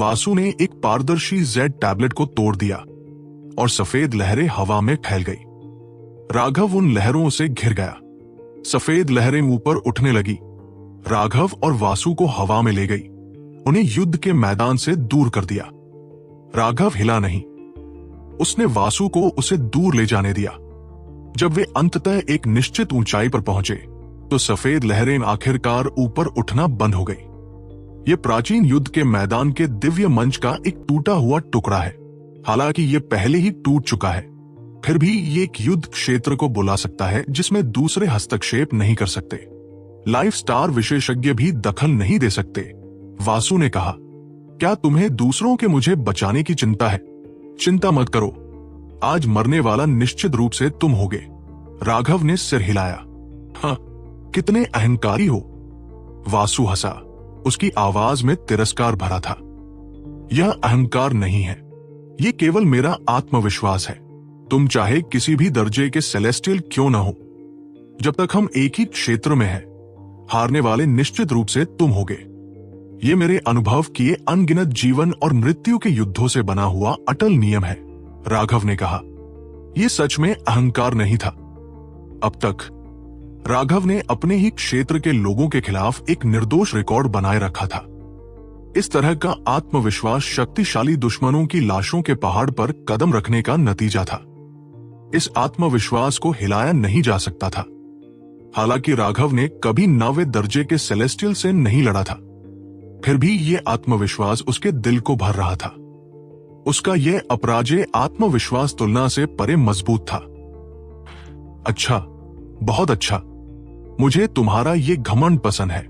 वासु ने एक पारदर्शी जेड टैबलेट को तोड़ दिया और सफेद लहरें हवा में फैल गई। राघव उन लहरों से घिर गया। सफेद लहरें ऊपर उठने लगी, राघव और वासु को हवा में ले गई, उन्हें युद्ध के मैदान से दूर कर दिया। राघव हिला नहीं, उसने वासु को उसे दूर ले जाने दिया। जब वे अंततः एक निश्चित ऊंचाई पर पहुंचे तो सफेद लहरें आखिरकार ऊपर उठना बंद हो गई। यह प्राचीन युद्ध के मैदान के दिव्य मंच का एक टूटा हुआ टुकड़ा है। हालांकि यह पहले ही टूट चुका है, फिर भी ये एक युद्ध क्षेत्र को बुला सकता है जिसमें दूसरे हस्तक्षेप नहीं कर सकते। लाइफ स्टार विशेषज्ञ भी दखल नहीं दे सकते। वासु ने कहा, क्या तुम्हें दूसरों के मुझे बचाने की चिंता है? चिंता मत करो, आज मरने वाला निश्चित रूप से तुम होगे। राघव ने सिर हिलाया। हाँ, कितने अहंकारी हो। वासु हंसा, उसकी आवाज में तिरस्कार भरा था। यह अहंकार नहीं है, यह केवल मेरा आत्मविश्वास है। तुम चाहे किसी भी दर्जे के सेलेस्टियल क्यों न हो, जब तक हम एक ही क्षेत्र में हैं, हारने वाले निश्चित रूप से तुम होगे। ये मेरे अनुभव किए अनगिनत जीवन और मृत्यु के युद्धों से बना हुआ अटल नियम है, राघव ने कहा। यह सच में अहंकार नहीं था। अब तक राघव ने अपने ही क्षेत्र के लोगों के खिलाफ एक निर्दोष रिकॉर्ड बनाए रखा था। इस तरह का आत्मविश्वास शक्तिशाली दुश्मनों की लाशों के पहाड़ पर कदम रखने का नतीजा था। इस आत्मविश्वास को हिलाया नहीं जा सकता था। हालांकि राघव ने कभी 9वें दर्जे के सेलेस्टियल से नहीं लड़ा था, फिर भी यह आत्मविश्वास उसके दिल को भर रहा था। उसका यह अपराजेय आत्मविश्वास तुलना से परे मजबूत था। अच्छा, बहुत अच्छा, मुझे तुम्हारा ये घमंड पसंद है।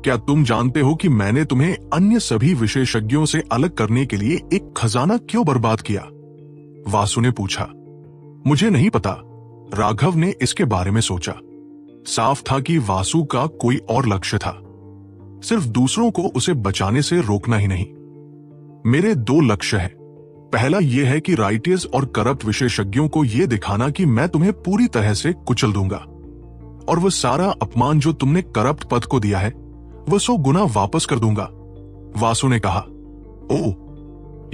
क्या तुम जानते हो कि मैंने तुम्हें अन्य सभी विशेषज्ञों से अलग करने के लिए एक खजाना क्यों बर्बाद किया? वासु ने पूछा। मुझे नहीं पता, राघव ने इसके बारे में सोचा। साफ था कि वासु का कोई और लक्ष्य था, सिर्फ दूसरों को उसे बचाने से रोकना ही नहीं। मेरे 2 लक्ष्य हैं। पहला यह है कि राइटियर्स और करप्ट विशेषज्ञों को यह दिखाना कि मैं तुम्हें पूरी तरह से कुचल दूंगा, और वह सारा अपमान जो तुमने करप्ट पद को दिया है वह 100 गुना वापस कर दूंगा। वासु ने कहा, ओह,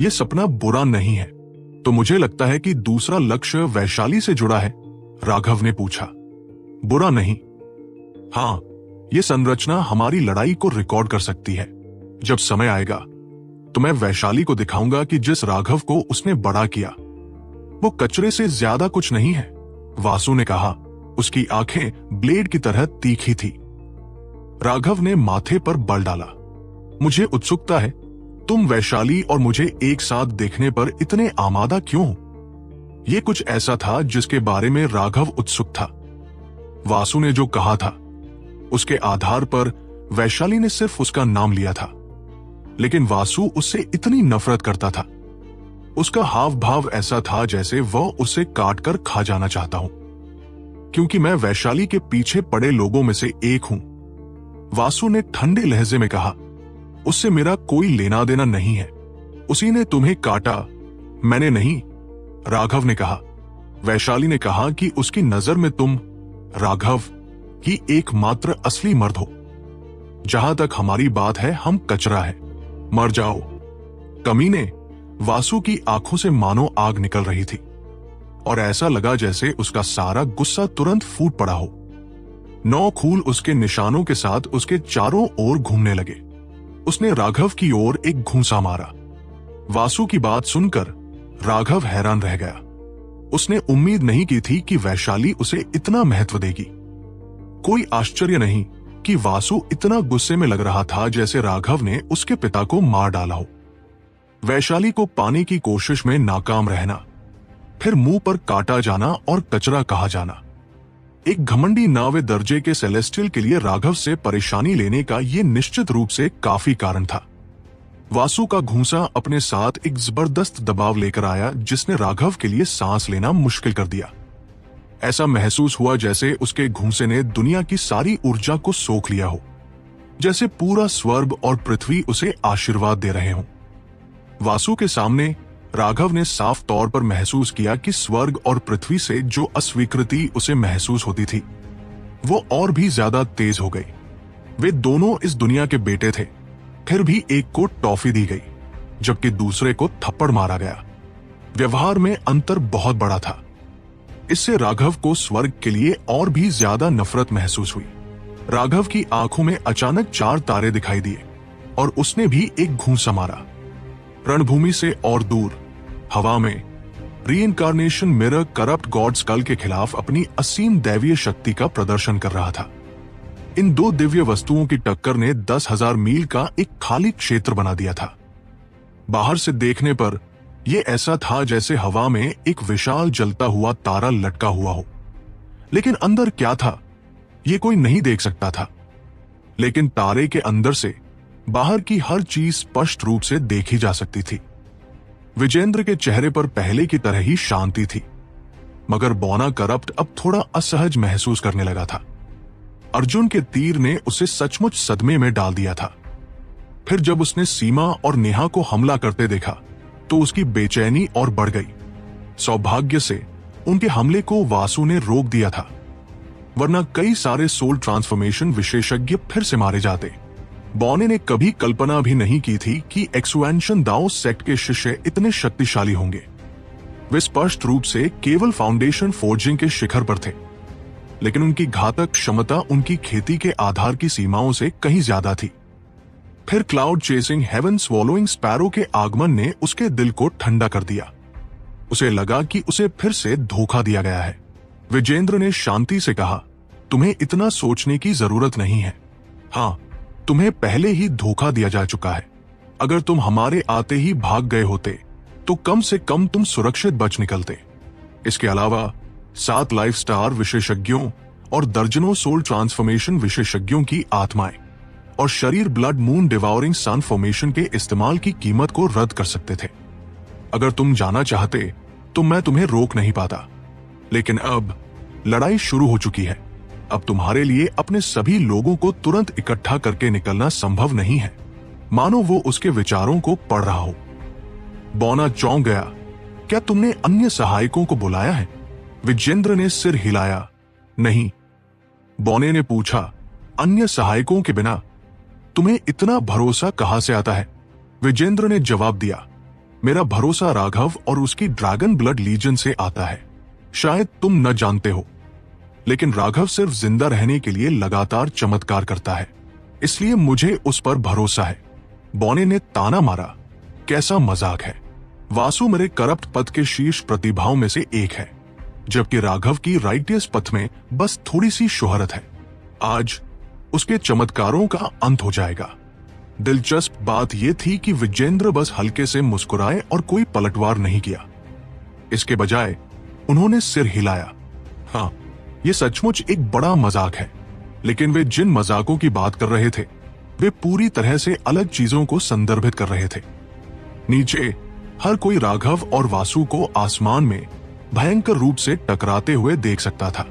यह सपना बुरा नहीं है। तो मुझे लगता है कि दूसरा लक्ष्य वैशाली से जुड़ा है, राघव ने पूछा। बुरा नहीं। हाँ, यह संरचना हमारी लड़ाई को रिकॉर्ड कर सकती है। जब समय आएगा तो मैं वैशाली को दिखाऊंगा कि जिस राघव को उसने बड़ा किया वो कचरे से ज्यादा कुछ नहीं है, वासु ने कहा। उसकी आंखें ब्लेड की तरह तीखी थी। राघव ने माथे पर बल डाला। मुझे उत्सुकता है, तुम वैशाली और मुझे एक साथ देखने पर इतने आमादा क्यों हो? यह कुछ ऐसा था जिसके बारे में राघव उत्सुक था। वासु ने जो कहा था उसके आधार पर वैशाली ने सिर्फ उसका नाम लिया था, लेकिन वासु उससे इतनी नफरत करता था। उसका हाव भाव ऐसा था जैसे वह उसे काटकर खा जाना चाहता हूं, क्योंकि मैं वैशाली के पीछे पड़े लोगों में से एक हूं, वासु ने ठंडे लहजे में कहा। उससे मेरा कोई लेना देना नहीं है। उसी ने तुम्हें काटा, मैंने नहीं, राघव ने कहा। वैशाली ने कहा कि उसकी नजर में तुम, राघव, ही एकमात्र असली मर्द हो। जहां तक हमारी बात है, हम कचरा है। मर जाओ, कमीने। वासु की आंखों से मानो आग निकल रही थी और ऐसा लगा जैसे उसका सारा गुस्सा तुरंत फूट पड़ा हो। 9 खूल उसके निशानों के साथ उसके चारों ओर घूमने लगे। उसने राघव की ओर एक घूंसा मारा। वासु की बात सुनकर राघव हैरान रह गया। उसने उम्मीद नहीं की थी कि वैशाली उसे इतना महत्व देगी। कोई आश्चर्य नहीं कि वासु इतना गुस्से में लग रहा था जैसे राघव ने उसके पिता को मार डाला हो। वैशाली को पाने की कोशिश में नाकाम रहना, फिर मुंह पर काटा जाना और कचरा कहा जाना। एक घमंडी 9वें दर्जे के सेलेस्टियल के लिए राघव से परेशानी लेने का यह निश्चित रूप से काफी कारण था। वासु का घूंसा अपने साथ एक जबरदस्त दबाव लेकर आया जिसने राघव के लिए सांस लेना मुश्किल कर दिया। ऐसा महसूस हुआ जैसे उसके घूंसे ने दुनिया की सारी ऊर्जा को सोख लिया हो, जैसे पूरा स्वर्ग और पृथ्वी उसे आशीर्वाद दे रहे हों। वासु के सामने राघव ने साफ तौर पर महसूस किया कि स्वर्ग और पृथ्वी से जो अस्वीकृति उसे महसूस होती थी वो और भी ज्यादा तेज हो गई। वे दोनों इस दुनिया के बेटे थे, फिर भी एक को टॉफी दी गई जबकि दूसरे को थप्पड़ मारा गया। व्यवहार में अंतर बहुत बड़ा था। इससे राघव को स्वर्ग के लिए और भी ज्यादा नफरत महसूस हुई। राघव की आंखों में अचानक 4 तारे दिखाई दिए और उसने भी एक घूंसा मारा। रणभूमि से और दूर हवा में reincarnation mirror corrupt god skull के खिलाफ अपनी असीम दैवीय शक्ति का प्रदर्शन कर रहा था। इन 2 दिव्य वस्तुओं की टक्कर ने 10,000 मील का एक खाली क्षेत्र बना दिया था। बाहर से देखने पर यह ऐसा था जैसे हवा में एक विशाल जलता हुआ तारा लटका हुआ हो, लेकिन अंदर क्या था यह कोई नहीं देख सकता था। लेकिन तारे के अंदर से बाहर की हर चीज स्पष्ट रूप से देखी जा सकती थी। विजेंद्र के चेहरे पर पहले की तरह ही शांति थी, मगर बौना करप्ट अब थोड़ा असहज महसूस करने लगा था। अर्जुन के तीर ने उसे सचमुच सदमे में डाल दिया था। फिर जब उसने सीमा और नेहा को हमला करते देखा तो उसकी बेचैनी और बढ़ गई। सौभाग्य से उनके हमले को वासु ने रोक दिया था, वरना कई सारे सोल ट्रांसफॉर्मेशन विशेषज्ञ फिर से मारे जाते। बौने ने कभी कल्पना भी नहीं की थी कि एक्सुएंशन दाओ सेक्ट के शिष्य इतने शक्तिशाली होंगे। वे स्पष्ट रूप से केवल फाउंडेशन फोर्जिंग के शिखर पर थे, लेकिन उनकी घातक क्षमता उनकी खेती के आधार की सीमाओं से कहीं ज्यादा थी। फिर cloud chasing heaven swallowing sparrow के आगमन ने उसके दिल को ठंडा कर दिया। उसे लगा कि उसे फिर से धोखा दिया गया है। विजेंद्र ने शांति से कहा, तुम्हें इतना सोचने की जरूरत नहीं है। हाँ, तुम्हें पहले ही धोखा दिया जा चुका है। अगर तुम हमारे आते ही भाग गए होते तो कम से कम तुम सुरक्षित बच निकलते। इसके अलावा 7 लाइफ स्टार विशेषज्ञों और दर्जनों सोल ट्रांसफॉर्मेशन विशेषज्ञों की आत्माएं और शरीर ब्लड मून डिवाउरिंग सन फॉर्मेशन के इस्तेमाल की कीमत को रद्द कर सकते थे। अगर तुम जाना चाहते तो मैं तुम्हें रोक नहीं पाता, लेकिन अब लड़ाई शुरू हो चुकी है। अब तुम्हारे लिए अपने सभी लोगों को तुरंत इकट्ठा करके निकलना संभव नहीं है। मानो वो उसके विचारों को पढ़ रहा हो। बौना चौंक गया। क्या तुमने अन्य सहायकों को बुलाया है? विजेंद्र ने सिर हिलाया। नहीं। बौने ने पूछा, अन्य सहायकों के बिना तुम्हें इतना भरोसा कहां से आता है? विजेंद्र ने जवाब दिया, मेरा भरोसा राघव और उसकी ड्रैगन ब्लड लीजन से आता है। शायद तुम न जानते हो, लेकिन राघव सिर्फ जिंदा रहने के लिए लगातार चमत्कार करता है, इसलिए मुझे उस पर भरोसा है। बौने ने ताना मारा, कैसा मजाक है। वासु मेरे करप्ट पथ के शीर्ष प्रतिभाओं में से एक है, जबकि राघव की राइटियस पथ में बस थोड़ी सी शोहरत है। आज उसके चमत्कारों का अंत हो जाएगा। दिलचस्प बात यह थी कि विजेंद्र बस हल्के से मुस्कुराए और कोई पलटवार नहीं किया। इसके बजाय उन्होंने सिर हिलाया। हाँ, यह सचमुच एक बड़ा मजाक है, लेकिन वे जिन मजाकों की बात कर रहे थे वे पूरी तरह से अलग चीजों को संदर्भित कर रहे थे। नीचे हर कोई राघव और वासु को आसमान में भयंकर रूप से टकराते हुए देख सकता था।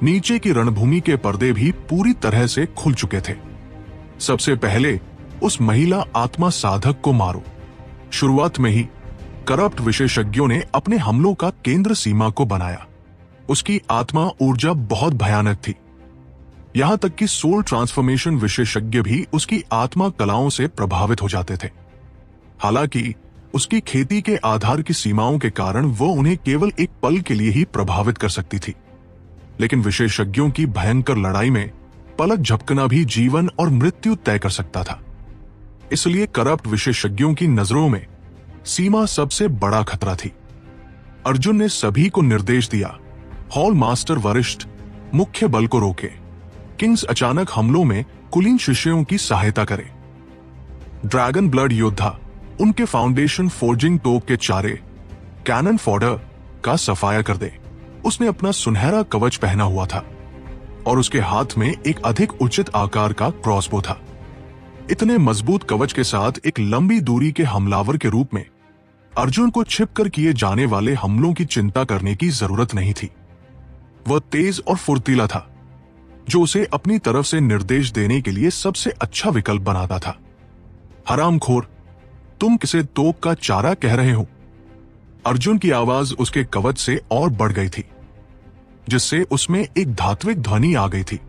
नीचे की रणभूमि के पर्दे भी पूरी तरह से खुल चुके थे। सबसे पहले उस महिला आत्मा साधक को मारो। शुरुआत में ही करप्ट विशेषज्ञों ने अपने हमलों का केंद्र सीमा को बनाया। उसकी आत्मा ऊर्जा बहुत भयानक थी, यहां तक कि सोल ट्रांसफॉर्मेशन विशेषज्ञ भी उसकी आत्मा कलाओं से प्रभावित हो जाते थे। हालांकि उसकी खेती के आधार की सीमाओं के कारण वो उन्हें केवल एक पल के लिए ही प्रभावित कर सकती थी, लेकिन विशेषज्ञों की भयंकर लड़ाई में पलक झपकना भी जीवन और मृत्यु तय कर सकता था। इसलिए करप्ट विशेषज्ञों की नजरों में सीमा सबसे बड़ा खतरा थी। अर्जुन ने सभी को निर्देश दिया, हॉल मास्टर वरिष्ठ मुख्य बल को रोके। किंग्स अचानक हमलों में कुलीन शिष्यों की सहायता करे। ड्रैगन ब्लड योद्धा उनके फाउंडेशन फोर्जिंग तोप के चारे कैनन फॉडर का सफाया कर दे। उसने अपना सुनहरा कवच पहना हुआ था और उसके हाथ में एक अधिक उचित आकार का क्रॉसबो था। इतने मजबूत कवच के साथ एक लंबी दूरी के हमलावर के रूप में अर्जुन को छिपकर किए जाने वाले हमलों की चिंता करने की जरूरत नहीं थी। वह तेज और फुर्तीला था, जो उसे अपनी तरफ से निर्देश देने के लिए सबसे अच्छा विकल्प बनाता था। हरामखोर, तुम किसे तोप का चारा कह रहे हो? अर्जुन की आवाज उसके कवच से और बढ़ गई थी, जिससे उसमें एक धात्विक ध्वनि आ गई थी।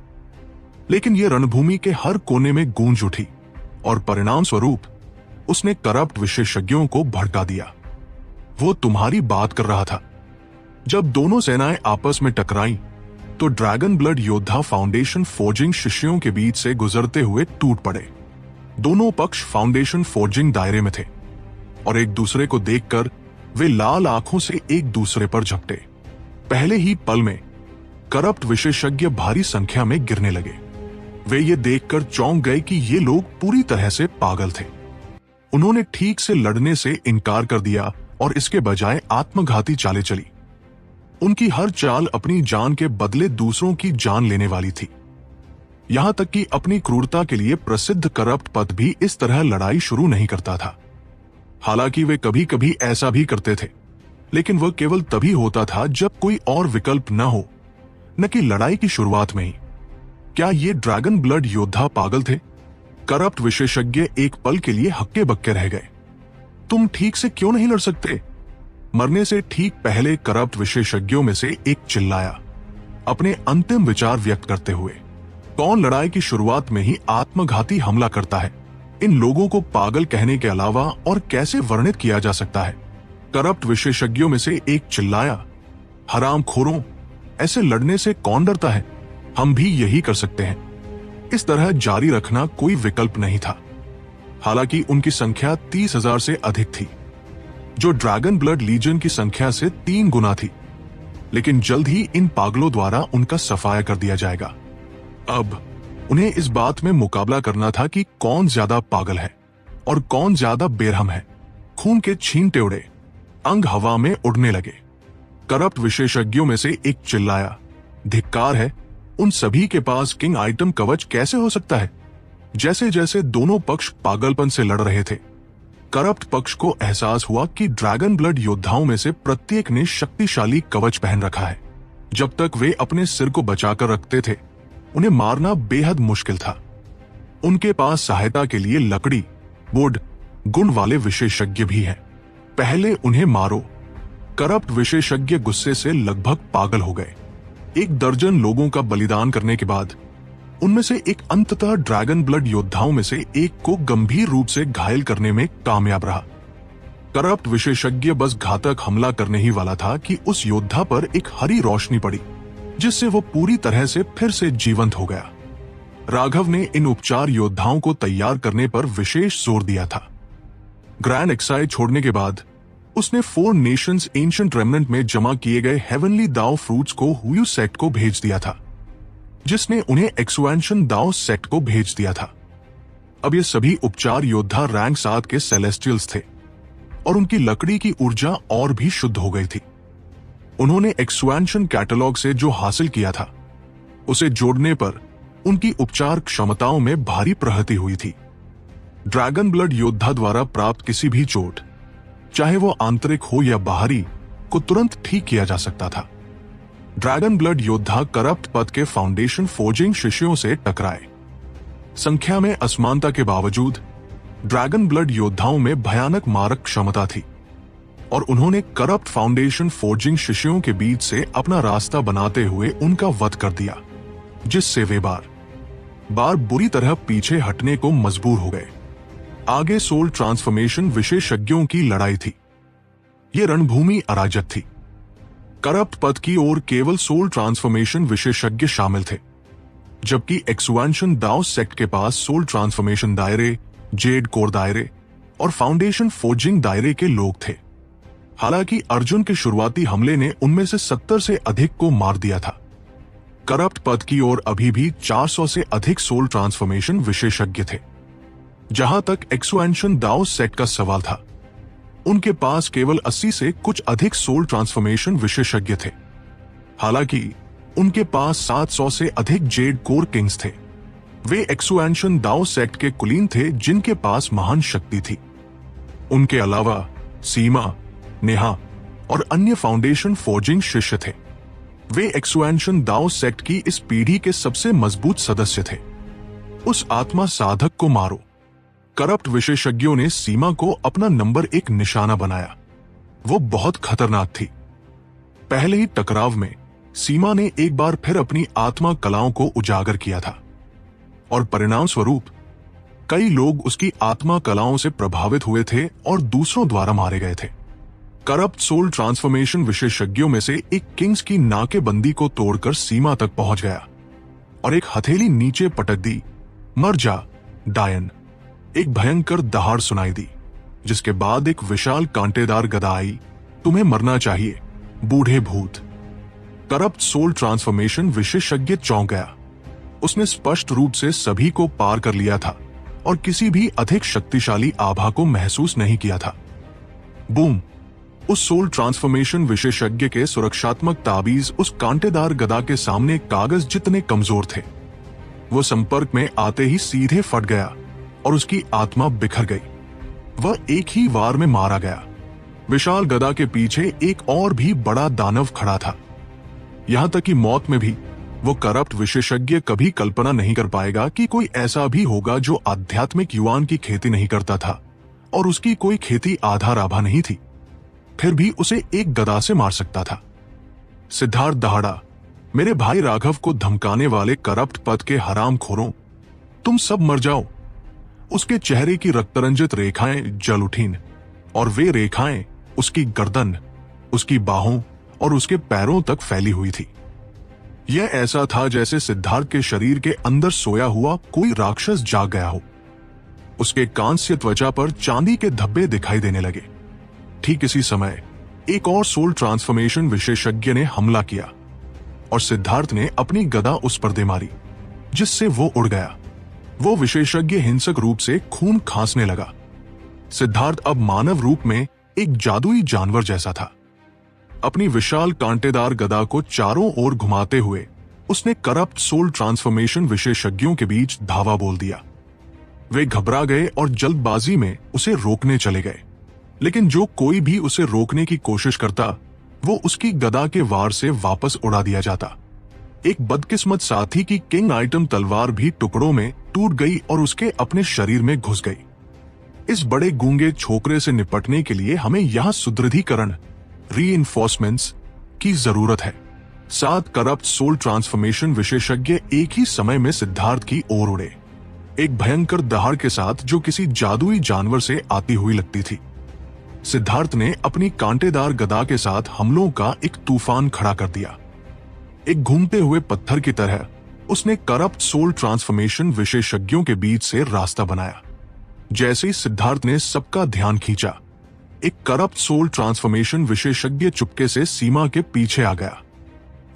लेकिन यह रणभूमि के हर कोने में गूंज उठी और परिणाम स्वरूप उसने करप्ट विशेषज्ञों को भड़का दिया। वो तुम्हारी बात कर रहा था। जब दोनों सेनाएं आपस में टकराईं, तो ड्रैगन ब्लड योद्धा फाउंडेशन फोर्जिंग शिष्यों के बीच से गुजरते हुए टूट पड़े। दोनों पक्ष फाउंडेशन फोर्जिंग दायरे में थे और एक दूसरे को देखकर वे लाल आंखों से एक दूसरे पर झपटे। पहले ही पल में करप्ट विशेषज्ञ भारी संख्या में गिरने लगे। वे ये देखकर चौंक गए कि ये लोग पूरी तरह से पागल थे। उन्होंने ठीक से लड़ने से इनकार कर दिया और इसके बजाय आत्मघाती चालें चली। उनकी हर चाल अपनी जान के बदले दूसरों की जान लेने वाली थी। यहां तक कि अपनी क्रूरता के लिए प्रसिद्ध करप्ट पद भी इस तरह लड़ाई शुरू नहीं करता था। हालांकि वे कभी कभी ऐसा भी करते थे, लेकिन वह केवल तभी होता था जब कोई और विकल्प न हो, न कि लड़ाई की शुरुआत में ही। क्या ये ड्रैगन ब्लड योद्धा पागल थे? करप्ट विशेषज्ञ एक पल के लिए हक्के बक्के रह गए। तुम ठीक से क्यों नहीं लड़ सकते? मरने से ठीक पहले करप्ट विशेषज्ञों में से एक चिल्लाया, अपने अंतिम विचार व्यक्त करते हुए। कौन लड़ाई की शुरुआत में ही आत्मघाती हमला करता है? इन लोगों को पागल कहने के अलावा और कैसे वर्णित किया जा सकता है? करप्ट विशेषज्ञों में से एक चिल्लाया, हरामखोरों, ऐसे लड़ने से कौन डरता है? हम भी यही कर सकते हैं। इस तरह जारी रखना कोई विकल्प नहीं था। हालांकि उनकी संख्या 30,000 से अधिक थी, जो ड्रैगन ब्लड लीजन की संख्या से 3 गुना थी। लेकिन जल्द ही इन पागलों द्वारा उनका सफाया कर दिया जाएगा। अब उन्हें इस बात में मुकाबला करना था कि कौन ज्यादा पागल है और कौन ज्यादा बेरहम है। खून के छींटे उड़े, अंग हवा में उड़ने लगे। करप्ट विशेषज्ञों में से एक चिल्लाया, धिक्कार है, उन सभी के पास किंग आइटम कवच कैसे हो सकता है? जैसे जैसे दोनों पक्ष पागलपन से लड़ रहे थे, करप्ट पक्ष को एहसास हुआ कि ड्रैगन ब्लड योद्धाओं में से प्रत्येक ने शक्तिशाली कवच पहन रखा है। जब तक वे अपने सिर को बचाकर रखते थे, उन्हें मारना बेहद मुश्किल था। उनके पास सहायता के लिए लकड़ी, वुड, गुण वाले विशेषज्ञ भी हैं। पहले उन्हें मारो। करप्ट विशेषज्ञ गुस्से से लगभग पागल हो गए। 1 दर्जन लोगों का बलिदान करने के बाद उनमें से एक अंततः ड्रैगन ब्लड योद्धाओं में से एक को गंभीर रूप से घायल करने में कामयाब रहा। करप्ट विशेषज्ञ बस घातक हमला करने ही वाला था कि उस योद्धा पर एक हरी रोशनी पड़ी, जिससे वो पूरी तरह से फिर से जीवंत हो गया। राघव ने इन उपचार योद्धाओं को तैयार करने पर विशेष जोर दिया था। ग्रैंड एक्साई छोड़ने के बाद उसने 4 नेशंस एंशिएंट रेमनेंट में जमा किए गए हेवनली दाओ फ्रूट्स को हुयू सेक्ट को भेज दिया था, जिसने उन्हें एक्सपेंशन दाओ सेक्ट को भेज दिया था। अब ये सभी उपचार योद्धा रैंक 7 के सेलेस्टियल्स थे और उनकी लकड़ी की ऊर्जा और भी शुद्ध हो गई थी। उन्होंने एक्सपेंशन कैटलॉग से जो हासिल किया था, उसे जोड़ने पर उनकी उपचार क्षमताओं में भारी प्रगति हुई थी। ड्रैगन ब्लड योद्धा द्वारा प्राप्त किसी भी चोट, चाहे वो आंतरिक हो या बाहरी, को तुरंत ठीक किया जा सकता था। ड्रैगन ब्लड योद्धा करप्ट पद के फाउंडेशन फोर्जिंग शिष्यों से टकराए। संख्या में असमानता के बावजूद ड्रैगन ब्लड योद्धाओं में भयानक मारक क्षमता थी और उन्होंने करप्ट फाउंडेशन फोर्जिंग शिष्यों के बीच से अपना रास्ता बनाते हुए उनका वध कर दिया, जिससे वे बार बुरी तरह पीछे हटने को मजबूर हो गए। आगे सोल ट्रांसफॉर्मेशन विशेषज्ञों की लड़ाई थी। ये रणभूमि अराजक थी। करप्ट पद की ओर केवल सोल ट्रांसफॉर्मेशन विशेषज्ञ शामिल थे, जबकि एक्सपेंशन दाओ सेक्ट के पास सोल ट्रांसफॉर्मेशन दायरे, जेड कोर दायरे और फाउंडेशन फोर्जिंग दायरे के लोग थे। हालांकि अर्जुन के शुरुआती हमले ने उनमें से 70 से अधिक को मार दिया था। करप्ट पद की ओर अभी भी 400 से अधिक सोल ट्रांसफॉर्मेशन विशेषज्ञ थे। जहां तक एक्सपेंशन दाओ सेक्ट का सवाल था, उनके पास केवल 80 से कुछ अधिक सोल ट्रांसफॉर्मेशन विशेषज्ञ थे। हालांकि उनके पास 700 से अधिक जेड कोर किंग्स थे। वे एक्सपेंशन दाओ सेक्ट के कुलीन थे जिनके पास महान शक्ति थी। उनके अलावा सीमा, नेहा और अन्य फाउंडेशन फोर्जिंग शिष्य थे। वे एक्सपेंशन दाओ सेक्ट की इस पीढ़ी के सबसे मजबूत सदस्य थे। उस आत्मा साधक को मारो। करप्ट विशेषज्ञों ने सीमा को अपना नंबर 1 निशाना बनाया। वो बहुत खतरनाक थी। पहले ही टकराव में सीमा ने एक बार फिर अपनी आत्मा कलाओं को उजागर किया था और परिणाम स्वरूप कई लोग उसकी आत्मा कलाओं से प्रभावित हुए थे और दूसरों द्वारा मारे गए थे। करप्ट सोल ट्रांसफॉर्मेशन विशेषज्ञों में से एक किंग्स की नाकेबंदी को तोड़कर सीमा तक पहुंच गया और एक हथेली नीचे पटक दी। मर जा डायन। एक भयंकर दहाड़ सुनाई दी, जिसके बाद एक विशाल कांटेदार गदा आई। तुम्हें मरना चाहिए बूढ़े भूत। करप्ट सोल ट्रांसफॉर्मेशन विशेषज्ञ चौंक गया। उसने स्पष्ट रूप से सभी को पार कर लिया था और किसी भी अधिक शक्तिशाली आभा को महसूस नहीं किया था। बूम! उस सोल ट्रांसफॉर्मेशन विशेषज्ञ के सुरक्षात्मक ताबीज उस कांटेदार गदा के सामने कागज जितने कमजोर थे। वो संपर्क में आते ही सीधे फट गया और उसकी आत्मा बिखर गई। वह एक ही वार में मारा गया। विशाल गदा के पीछे एक और भी बड़ा दानव खड़ा था। यहां तक कि मौत में भी वो करप्ट विशेषज्ञ कभी कल्पना नहीं कर पाएगा कि कोई ऐसा भी होगा जो आध्यात्मिक युआन की खेती नहीं करता था और उसकी कोई खेती आधार आभा नहीं थी, फिर भी उसे एक गदा से मार सकता था। सिद्धार्थ दहाड़ा, मेरे भाई राघव को धमकाने वाले करप्ट पद के हरामखोरों, तुम सब मर जाओ। उसके चेहरे की रक्तरंजित रेखाएं जल उठीं और वे रेखाएं उसकी गर्दन, उसकी बाहों और उसके पैरों तक फैली हुई थी। यह ऐसा था जैसे सिद्धार्थ के शरीर के अंदर सोया हुआ कोई राक्षस जाग गया हो। उसके कांस्य त्वचा पर चांदी के धब्बे दिखाई देने लगे। ठीक इसी समय एक और सोल ट्रांसफॉर्मेशन विशेषज्ञ ने हमला किया और सिद्धार्थ ने अपनी गदा उस पर दे मारी, जिससे वो उड़ गया। वो विशेषज्ञ हिंसक रूप से खून खांसने लगा। सिद्धार्थ अब मानव रूप में एक जादुई जानवर जैसा था। अपनी विशाल कांटेदार गदा को चारों ओर घुमाते हुए उसने करप्ट सोल ट्रांसफॉर्मेशन विशेषज्ञों के बीच धावा बोल दिया। वे घबरा गए और जल्दबाजी में उसे रोकने चले गए, लेकिन जो कोई भी उसे रोकने की कोशिश करता वो उसकी गदा के वार से वापस उड़ा दिया जाता। एक बदकिस्मत साथी की किंग आइटम तलवार भी टुकड़ों में टूट गई और उसके अपने शरीर में घुस गई। इस बड़े गूंगे छोकरे से निपटने के लिए हमें यहां सुदृढ़ीकरण, रीइंफोर्समेंट्स की जरूरत है। 7 करप्ट सोल ट्रांसफॉर्मेशन विशेषज्ञ एक ही समय में सिद्धार्थ की ओर उड़े, एक भयंकर दहाड़ के साथ जो किसी जादुई जानवर से आती हुई लगती थी। सिद्धार्थ ने अपनी कांटेदार गदा के साथ हमलों का एक तूफान खड़ा कर दिया। एक घूमते हुए पत्थर की तरह उसने करप्ट सोल ट्रांसफॉर्मेशन विशेषज्ञों के बीच से रास्ता बनाया। जैसे ही सिद्धार्थ ने सबका ध्यान खींचा, एक करप्ट सोल ट्रांसफॉर्मेशन विशेषज्ञ चुपके से सीमा के पीछे आ गया।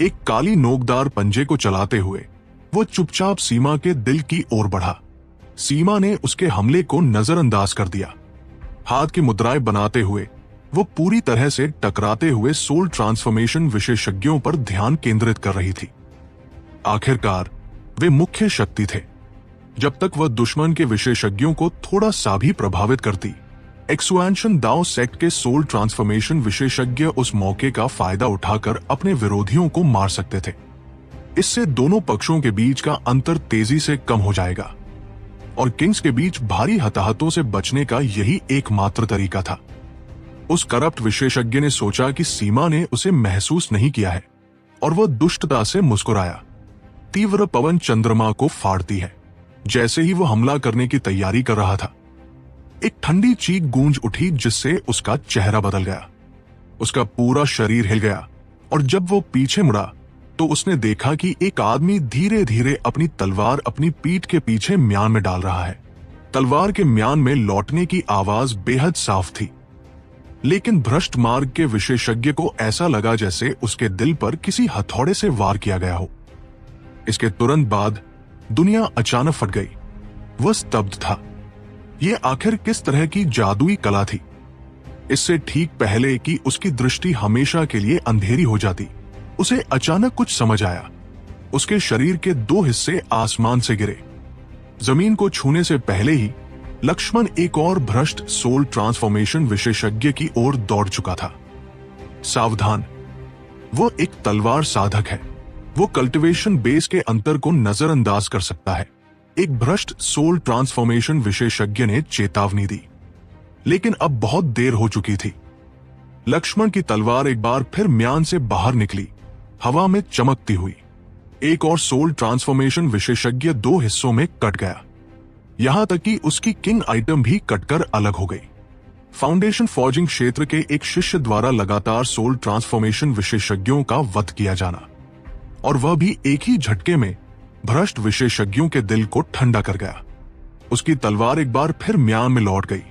एक काली नोकदार पंजे को चलाते हुए वो चुपचाप सीमा के दिल की ओर बढ़ा। सीमा ने उसके हमले को नजरअंदाज कर दिया। हाथ की मुद्राएं बनाते हुए वो पूरी तरह से टकराते हुए सोल ट्रांसफॉर्मेशन विशेषज्ञों पर ध्यान केंद्रित कर रही थी। आखिरकार वे मुख्य शक्ति थे। जब तक वह दुश्मन के विशेषज्ञों को थोड़ा सा भी प्रभावित करती, एक्सुएंशन दाओ सेक्ट के सोल ट्रांसफॉर्मेशन विशेषज्ञ उस मौके का फायदा उठाकर अपने विरोधियों को मार सकते थे। इससे दोनों पक्षों के बीच का अंतर तेजी से कम हो जाएगा और किंग्स के बीच भारी हताहतों से बचने का यही एकमात्र तरीका था। उस करप्ट विशेषज्ञ ने सोचा कि सीमा ने उसे महसूस नहीं किया है और वह दुष्टता से मुस्कुराया। तीव्र पवन चंद्रमा को फाड़ती है। जैसे ही वो हमला करने की तैयारी कर रहा था, एक ठंडी चीख गूंज उठी जिससे उसका चेहरा बदल गया। उसका पूरा शरीर हिल गया और जब वो पीछे मुड़ा तो उसने देखा कि एक आदमी धीरे धीरे अपनी तलवार अपनी पीठ के पीछे म्यान में डाल रहा है। तलवार के म्यान में लौटने की आवाज बेहद साफ थी, लेकिन भ्रष्ट मार्ग के विशेषज्ञ को ऐसा लगा जैसे उसके दिल पर किसी हथौड़े से वार किया गया हो। इसके तुरंत बाद दुनिया अचानक फट गई। वह स्तब्ध था। यह आखिर किस तरह की जादुई कला थी? इससे ठीक पहले कि उसकी दृष्टि हमेशा के लिए अंधेरी हो जाती, उसे अचानक कुछ समझ आया। उसके शरीर के 2 हिस्से आसमान से गिरे। जमीन को छूने से पहले ही लक्ष्मण एक और भ्रष्ट सोल ट्रांसफॉर्मेशन विशेषज्ञ की ओर दौड़ चुका था। सावधान, वो एक तलवार साधक है। वो कल्टीवेशन बेस के अंतर को नजरअंदाज कर सकता है। एक भ्रष्ट सोल ट्रांसफॉर्मेशन विशेषज्ञ ने चेतावनी दी, लेकिन अब बहुत देर हो चुकी थी। लक्ष्मण की तलवार एक बार फिर म्यान से बाहर निकली, हवा में चमकती हुई। एक और सोल ट्रांसफॉर्मेशन विशेषज्ञ 2 हिस्सों में कट गया। यहां तक कि उसकी किंग आइटम भी कटकर अलग हो गई। फाउंडेशन फॉर्जिंग क्षेत्र के एक शिष्य द्वारा लगातार सोल ट्रांसफॉर्मेशन विशेषज्ञों का वध किया जाना, और वह भी एक ही झटके में भ्रष्ट विशेषज्ञों के दिल को ठंडा कर गया। उसकी तलवार एक बार फिर म्यान में लौट गई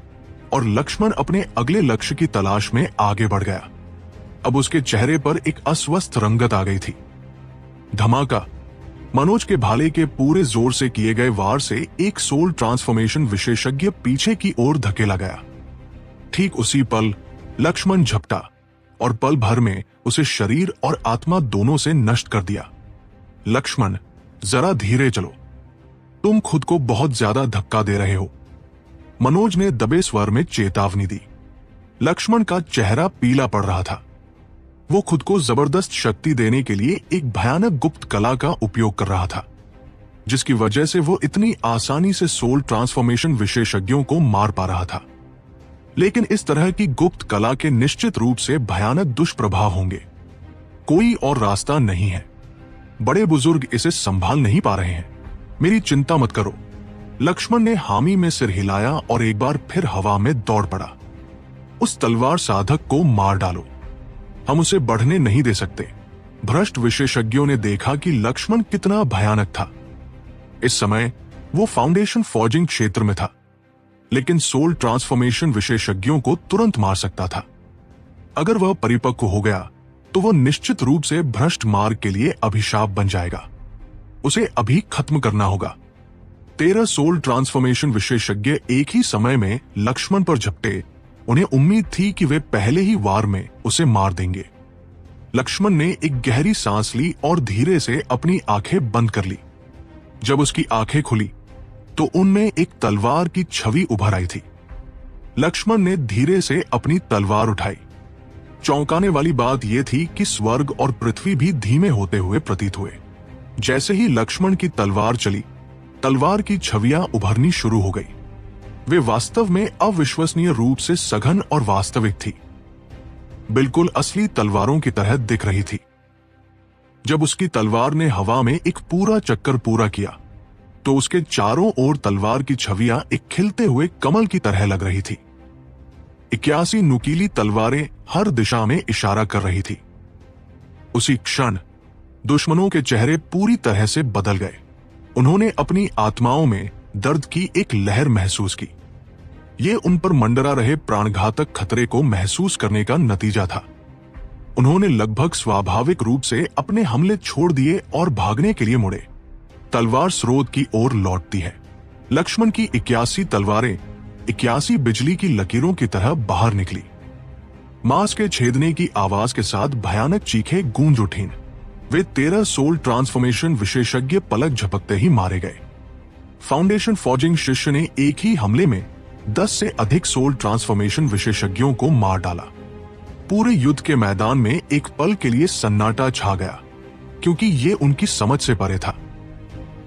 और लक्ष्मण अपने अगले लक्ष्य की तलाश में आगे बढ़ गया। अब उसके चेहरे पर एक अस्वस्थ रंगत आ गई थी। धमाका! मनोज के भाले के पूरे जोर से किए गए वार से एक सोल ट्रांसफॉर्मेशन विशेषज्ञ पीछे की ओर धकेला गया। ठीक उसी पल लक्ष्मण झपटा और पल भर में उसे शरीर और आत्मा दोनों से नष्ट कर दिया। लक्ष्मण, जरा धीरे चलो, तुम खुद को बहुत ज्यादा धक्का दे रहे हो, मनोज ने दबे स्वर में चेतावनी दी। लक्ष्मण का चेहरा पीला पड़ रहा था। वो खुद को जबरदस्त शक्ति देने के लिए एक भयानक गुप्त कला का उपयोग कर रहा था, जिसकी वजह से वो इतनी आसानी से सोल ट्रांसफॉर्मेशन विशेषज्ञों को मार पा रहा था। लेकिन इस तरह की गुप्त कला के निश्चित रूप से भयानक दुष्प्रभाव होंगे। कोई और रास्ता नहीं है। बड़े बुजुर्ग इसे संभाल नहीं पा रहे हैं। मेरी चिंता मत करो। लक्ष्मण ने हामी में सिर हिलाया और एक बार फिर हवा में दौड़ पड़ा। उस तलवार साधक को मार डालो, हम उसे बढ़ने नहीं दे सकते। भ्रष्ट विशेषज्ञों ने देखा कि लक्ष्मण कितना भयानक था। इस समय वो फाउंडेशन फॉर्जिंग क्षेत्र में था, लेकिन सोल ट्रांसफॉर्मेशन विशेषज्ञों को तुरंत मार सकता था। अगर वह परिपक्व हो गया तो वो निश्चित रूप से भ्रष्ट मार्ग के लिए अभिशाप बन जाएगा। उसे अभी खत्म करना होगा। 13 सोल ट्रांसफॉर्मेशन विशेषज्ञ एक ही समय में लक्ष्मण पर झपटे। उन्हें उम्मीद थी कि वे पहले ही वार में उसे मार देंगे। लक्ष्मण ने एक गहरी सांस ली और धीरे से अपनी आंखें बंद कर ली। जब उसकी आंखें खुली तो उनमें एक तलवार की छवि उभर आई थी। लक्ष्मण ने धीरे से अपनी तलवार उठाई। चौंकाने वाली बात यह थी कि स्वर्ग और पृथ्वी भी धीमे होते हुए प्रतीत हुए। जैसे ही लक्ष्मण की तलवार चली, तलवार की छवियां उभरनी शुरू हो गई। वे वास्तव में अविश्वसनीय रूप से सघन और वास्तविक थी, बिल्कुल असली तलवारों की तरह दिख रही थी। जब उसकी तलवार ने हवा में एक पूरा चक्कर पूरा किया तो उसके चारों ओर तलवार की छवियां एक खिलते हुए कमल की तरह लग रही थी। 81 नुकीली तलवारें हर दिशा में इशारा कर रही थी। उसी क्षण दुश्मनों के चेहरे पूरी तरह से बदल गए। उन्होंने अपनी आत्माओं में दर्द की एक लहर महसूस की। ये उन पर मंडरा रहे प्राणघातक खतरे को महसूस करने का नतीजा था। उन्होंने लगभग स्वाभाविक रूप से अपने हमले छोड़ दिए और भागने के लिए मुड़े। तलवार स्रोत की ओर लौटती है। लक्ष्मण की 81 तलवारें 81 बिजली की लकीरों की तरह बाहर निकली। मांस के छेदने की आवाज के साथ भयानक चीखें गूंज उठीं। वे 13 सोल ट्रांसफॉर्मेशन विशेषज्ञ पलक झपकते ही मारे गए। फाउंडेशन फॉर्जिंग शिष्य ने एक ही हमले में 10 से अधिक सोल ट्रांसफॉर्मेशन विशेषज्ञों को मार डाला। पूरे युद्ध के मैदान में एक पल के लिए सन्नाटा छा गया, क्योंकि ये उनकी समझ से परे था।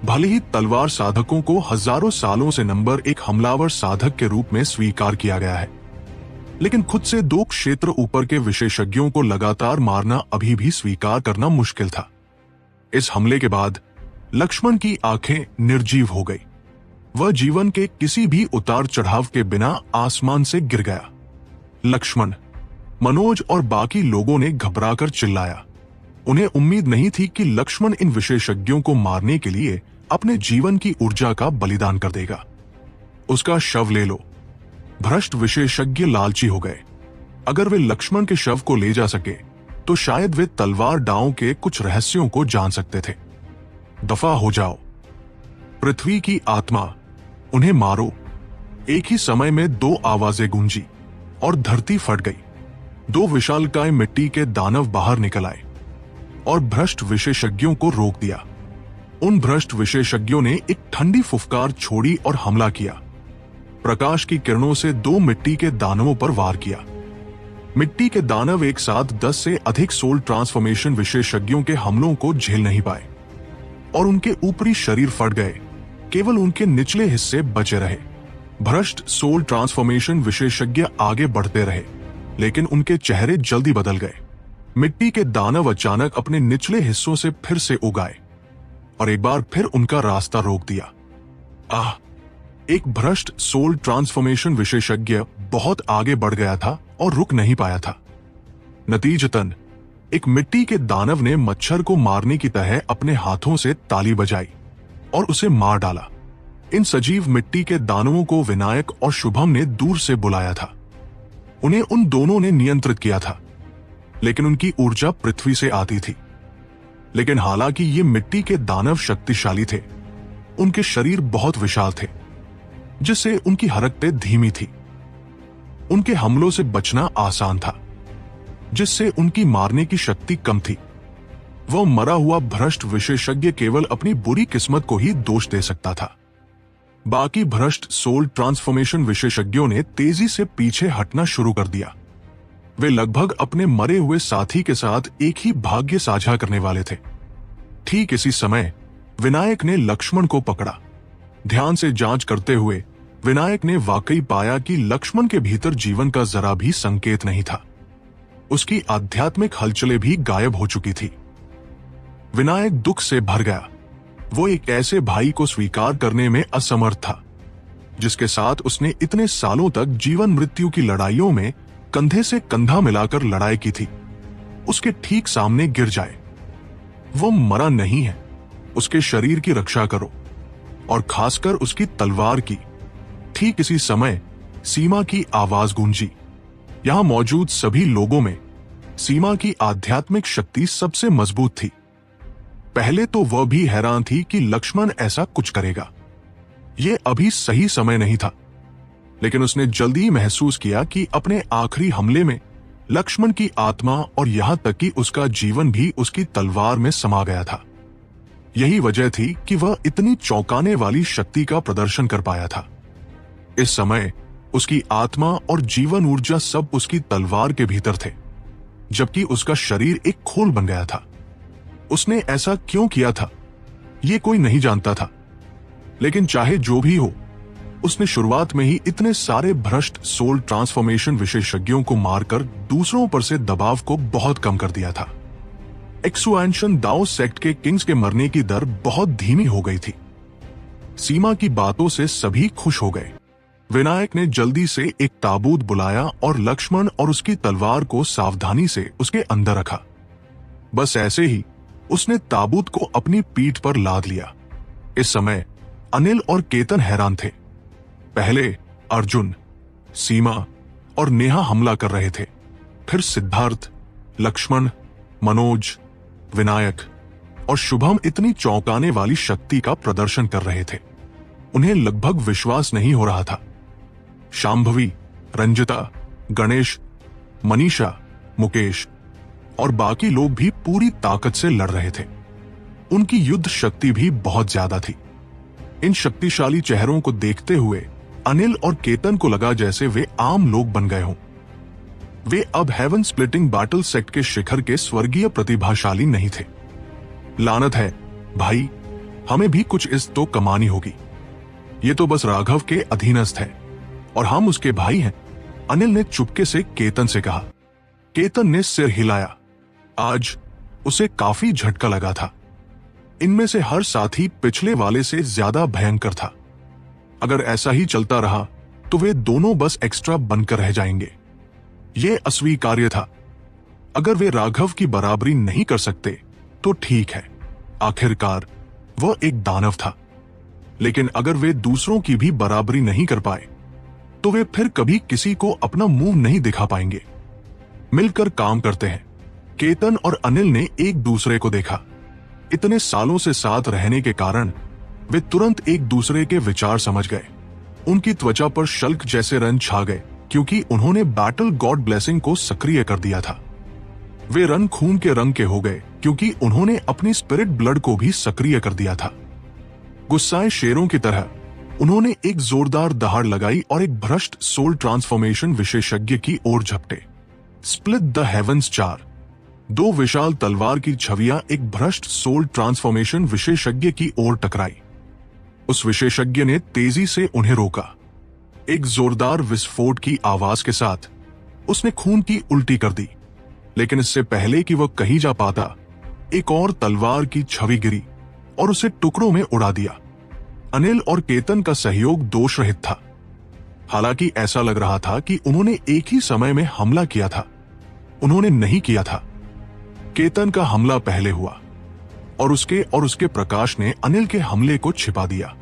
भले ही तलवार साधकों को हजारों सालों से नंबर 1 हमलावर साधक के रूप में स्वीकार किया गया है, लेकिन खुद से 2 क्षेत्र ऊपर के विशेषज्ञों को लगातार मारना अभी भी स्वीकार करना मुश्किल था। इस हमले के बाद लक्ष्मण की आंखें निर्जीव हो गई। वह जीवन के किसी भी उतार चढ़ाव के बिना आसमान से गिर गया। लक्ष्मण, मनोज और बाकी लोगों ने घबराकर चिल्लाया। उन्हें उम्मीद नहीं थी कि लक्ष्मण इन विशेषज्ञों को मारने के लिए अपने जीवन की ऊर्जा का बलिदान कर देगा। उसका शव ले लो। भ्रष्ट विशेषज्ञ लालची हो गए। अगर वे लक्ष्मण के शव को ले जा सके तो शायद वे तलवार डाव के कुछ रहस्यों को जान सकते थे। दफा हो जाओ। पृथ्वी की आत्मा, उन्हें मारो। एक ही समय में 2 आवाजें गूंजी और धरती फट गई। 2 विशालकाय मिट्टी के दानव बाहर निकल आए और भ्रष्ट विशेषज्ञों को रोक दिया। उन भ्रष्ट विशेषज्ञों ने एक ठंडी फुफकार छोड़ी और हमला किया। प्रकाश की किरणों से 2 मिट्टी के दानवों पर वार किया। मिट्टी के दानव एक साथ 10 से अधिक सोल ट्रांसफॉर्मेशन विशेषज्ञों के हमलों को झेल नहीं पाए और उनके ऊपरी शरीर फट गए। केवल उनके निचले हिस्से बचे रहे। भ्रष्ट सोल ट्रांसफॉर्मेशन विशेषज्ञ आगे बढ़ते रहे, लेकिन उनके चेहरे जल्दी बदल गए। मिट्टी के दानव अचानक अपने निचले हिस्सों से फिर से उगाए और एक बार फिर उनका रास्ता रोक दिया। आह! एक भ्रष्ट सोल ट्रांसफॉर्मेशन विशेषज्ञ बहुत आगे बढ़ गया था और रुक नहीं पाया था। नतीजतन एक मिट्टी के दानव ने मच्छर को मारने की तरह अपने हाथों से ताली बजाई और उसे मार डाला। इन सजीव मिट्टी के दानवों को विनायक और शुभम ने दूर से बुलाया था। उन्हें उन दोनों ने नियंत्रित किया था, लेकिन उनकी ऊर्जा पृथ्वी से आती थी। लेकिन हालांकि ये मिट्टी के दानव शक्तिशाली थे, उनके शरीर बहुत विशाल थे, जिससे उनकी हरकतें धीमी थी। उनके हमलों से बचना आसान था, जिससे उनकी मारने की शक्ति कम थी। वह मरा हुआ भ्रष्ट विशेषज्ञ केवल अपनी बुरी किस्मत को ही दोष दे सकता था। बाकी भ्रष्ट सोल ट्रांसफॉर्मेशन विशेषज्ञों ने तेजी से पीछे हटना शुरू कर दिया। वे लगभग अपने मरे हुए साथी के साथ एक ही भाग्य साझा करने वाले थे। ठीक इसी समय विनायक ने लक्ष्मण को पकड़ा। ध्यान से जांच करते हुए विनायक ने वाकई पाया कि लक्ष्मण के भीतर जीवन का जरा भी संकेत नहीं था। उसकी आध्यात्मिक हलचलें भी गायब हो चुकी थी। विनायक दुख से भर गया। वो एक ऐसे भाई को स्वीकार करने में असमर्थ था, जिसके साथ उसने इतने सालों तक जीवन मृत्यु की लड़ाइयों में कंधे से कंधा मिलाकर लड़ाई की थी, उसके ठीक सामने गिर जाए। वो मरा नहीं है, उसके शरीर की रक्षा करो, और खासकर उसकी तलवार की। ठीक इसी समय सीमा की आवाज गूंजी। यहां मौजूद सभी लोगों में सीमा की आध्यात्मिक शक्ति सबसे मजबूत थी। पहले तो वह भी हैरान थी कि लक्ष्मण ऐसा कुछ करेगा। यह अभी सही समय नहीं था, लेकिन उसने जल्दी ही महसूस किया कि अपने आखिरी हमले में लक्ष्मण की आत्मा और यहां तक कि उसका जीवन भी उसकी तलवार में समा गया था। यही वजह थी कि वह इतनी चौंकाने वाली शक्ति का प्रदर्शन कर पाया था। इस समय उसकी आत्मा और जीवन ऊर्जा सब उसकी तलवार के भीतर थे, जबकि उसका शरीर एक खोल बन गया था। उसने ऐसा क्यों किया था, यह कोई नहीं जानता था, लेकिन चाहे जो भी हो, उसने शुरुआत में ही इतने सारे भ्रष्ट सोल ट्रांसफॉर्मेशन विशेषज्ञों को मारकर दूसरों पर से दबाव को बहुत कम कर दिया था। एक्सुएंशन दाओ सेक्ट के किंग्स के मरने की दर बहुत धीमी हो गई थी। सीमा की बातों से सभी खुश हो गए। विनायक ने जल्दी से एक ताबूत बुलाया और लक्ष्मण और उसकी तलवार को सावधानी से उसके अंदर रखा। बस ऐसे ही उसने ताबूत को अपनी पीठ पर लाद लिया। इस समय अनिल और केतन हैरान थे। पहले अर्जुन, सीमा और नेहा हमला कर रहे थे, फिर सिद्धार्थ, लक्ष्मण, मनोज, विनायक और शुभम इतनी चौंकाने वाली शक्ति का प्रदर्शन कर रहे थे, उन्हें लगभग विश्वास नहीं हो रहा था। शांभवी, रंजिता, गणेश, मनीषा, मुकेश और बाकी लोग भी पूरी ताकत से लड़ रहे थे। उनकी युद्ध शक्ति भी बहुत ज्यादा थी। इन शक्तिशाली चेहरों को देखते हुए अनिल और केतन को लगा जैसे वे आम लोग बन गए हों। वे अब हेवन स्प्लिटिंग बैटल सेक्ट के शिखर के स्वर्गीय प्रतिभाशाली नहीं थे। लानत है भाई, हमें भी कुछ इज्जत तो कमानी होगी। ये तो बस राघव के अधीनस्थ है और हम उसके भाई हैं, अनिल ने चुपके से केतन से कहा। केतन ने सिर हिलाया। आज उसे काफी झटका लगा था। इनमें से हर साथी पिछले वाले से ज्यादा भयंकर था। अगर ऐसा ही चलता रहा तो वे दोनों बस एक्स्ट्रा बनकर रह जाएंगे। यह अस्वीकार्य था। अगर वे राघव की बराबरी नहीं कर सकते तो ठीक है, आखिरकार वह एक दानव था। लेकिन अगर वे दूसरों की भी बराबरी नहीं कर पाए तो वे फिर कभी किसी को अपना मुंह नहीं दिखा पाएंगे। मिलकर काम करते हैं। केतन और अनिल ने एक दूसरे को देखा। इतने सालों से साथ रहने के कारण वे तुरंत एक दूसरे के विचार समझ गए। उनकी त्वचा पर शल्क जैसे रंग छा गए, क्योंकि उन्होंने बैटल गॉड ब्लेसिंग को सक्रिय कर दिया था। वे रंग खून के रंग के हो गए, क्योंकि उन्होंने अपनी स्पिरिट ब्लड को भी सक्रिय कर दिया था। गुस्साए शेरों की तरह उन्होंने एक जोरदार दहाड़ लगाई और एक भ्रष्ट सोल ट्रांसफॉर्मेशन विशेषज्ञ की ओर झपटे। Split the heavens 4। दो विशाल तलवार की छवियां एक भ्रष्ट सोल ट्रांसफॉर्मेशन विशेषज्ञ की ओर टकराई। उस विशेषज्ञ ने तेजी से उन्हें रोका। एक जोरदार विस्फोट की आवाज के साथ उसने खून की उल्टी कर दी, लेकिन इससे पहले कि वह कहीं जा पाता, एक और तलवार की छवि गिरी और उसे टुकड़ों में उड़ा दिया। अनिल और केतन का सहयोग दोष रहित था। हालांकि ऐसा लग रहा था कि उन्होंने एक ही समय में हमला किया था। उन्होंने नहीं किया था। केतन का हमला पहले हुआ और उसके प्रकाश ने अनिल के हमले को छिपा दिया।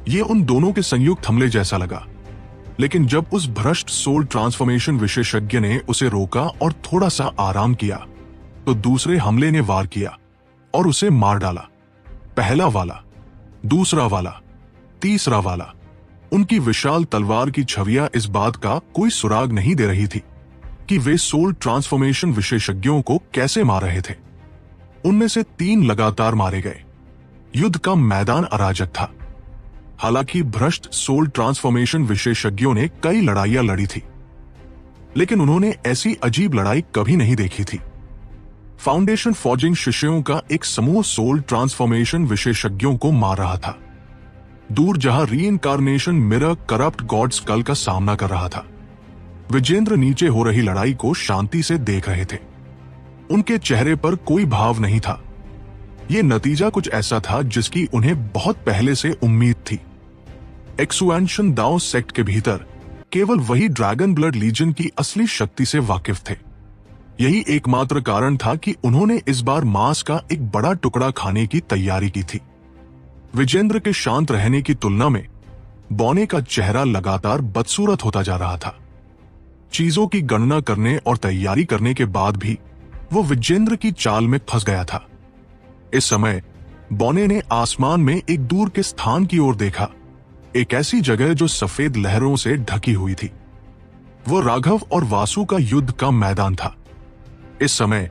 ये उन दोनों के संयुक्त हमले जैसा लगा, लेकिन जब उस भ्रष्ट सोल ट्रांसफॉर्मेशन विशेषज्ञ ने उसे रोका और थोड़ा सा आराम किया, तो दूसरे हमले ने वार किया और उसे मार डाला। पहला वाला, दूसरा वाला, तीसरा वाला। उनकी विशाल तलवार की छवियां इस बात का कोई सुराग नहीं दे रही थी कि वे सोल ट्रांसफॉर्मेशन विशेषज्ञों को कैसे मार रहे थे। उनमें से 3 लगातार मारे गए। युद्ध का मैदान अराजक था। हालांकि भ्रष्ट सोल ट्रांसफॉर्मेशन विशेषज्ञों ने कई लड़ाइयां लड़ी थी, लेकिन उन्होंने ऐसी अजीब लड़ाई कभी नहीं देखी थी। फाउंडेशन फॉर्जिंग शिष्यों का एक समूह सोल ट्रांसफॉर्मेशन विशेषज्ञों को मार रहा था, दूर जहां reincarnation mirror corrupt god skull का सामना कर रहा था। विजेंद्र नीचे हो रही लड़ाई को शांति से देख रहे थे। उनके चेहरे पर कोई भाव नहीं था। यह नतीजा कुछ ऐसा था जिसकी उन्हें बहुत पहले से उम्मीद थी। एक्सुएंशन दाओ सेक्ट के भीतर केवल वही ड्रैगन ब्लड लीजन की असली शक्ति से वाकिफ थे। यही एकमात्र कारण था कि उन्होंने इस बार मांस का एक बड़ा टुकड़ा खाने की तैयारी की थी। विजेंद्र के शांत रहने की तुलना में बौने का चेहरा लगातार बदसूरत होता जा रहा था। चीजों की गणना करने और तैयारी करने के बाद भी वो विजेंद्र की चाल में फंस गया था। इस समय बौने ने आसमान में एक दूर के स्थान की ओर देखा, एक ऐसी जगह जो सफेद लहरों से ढकी हुई थी। वो राघव और वासु का युद्ध का मैदान था। इस समय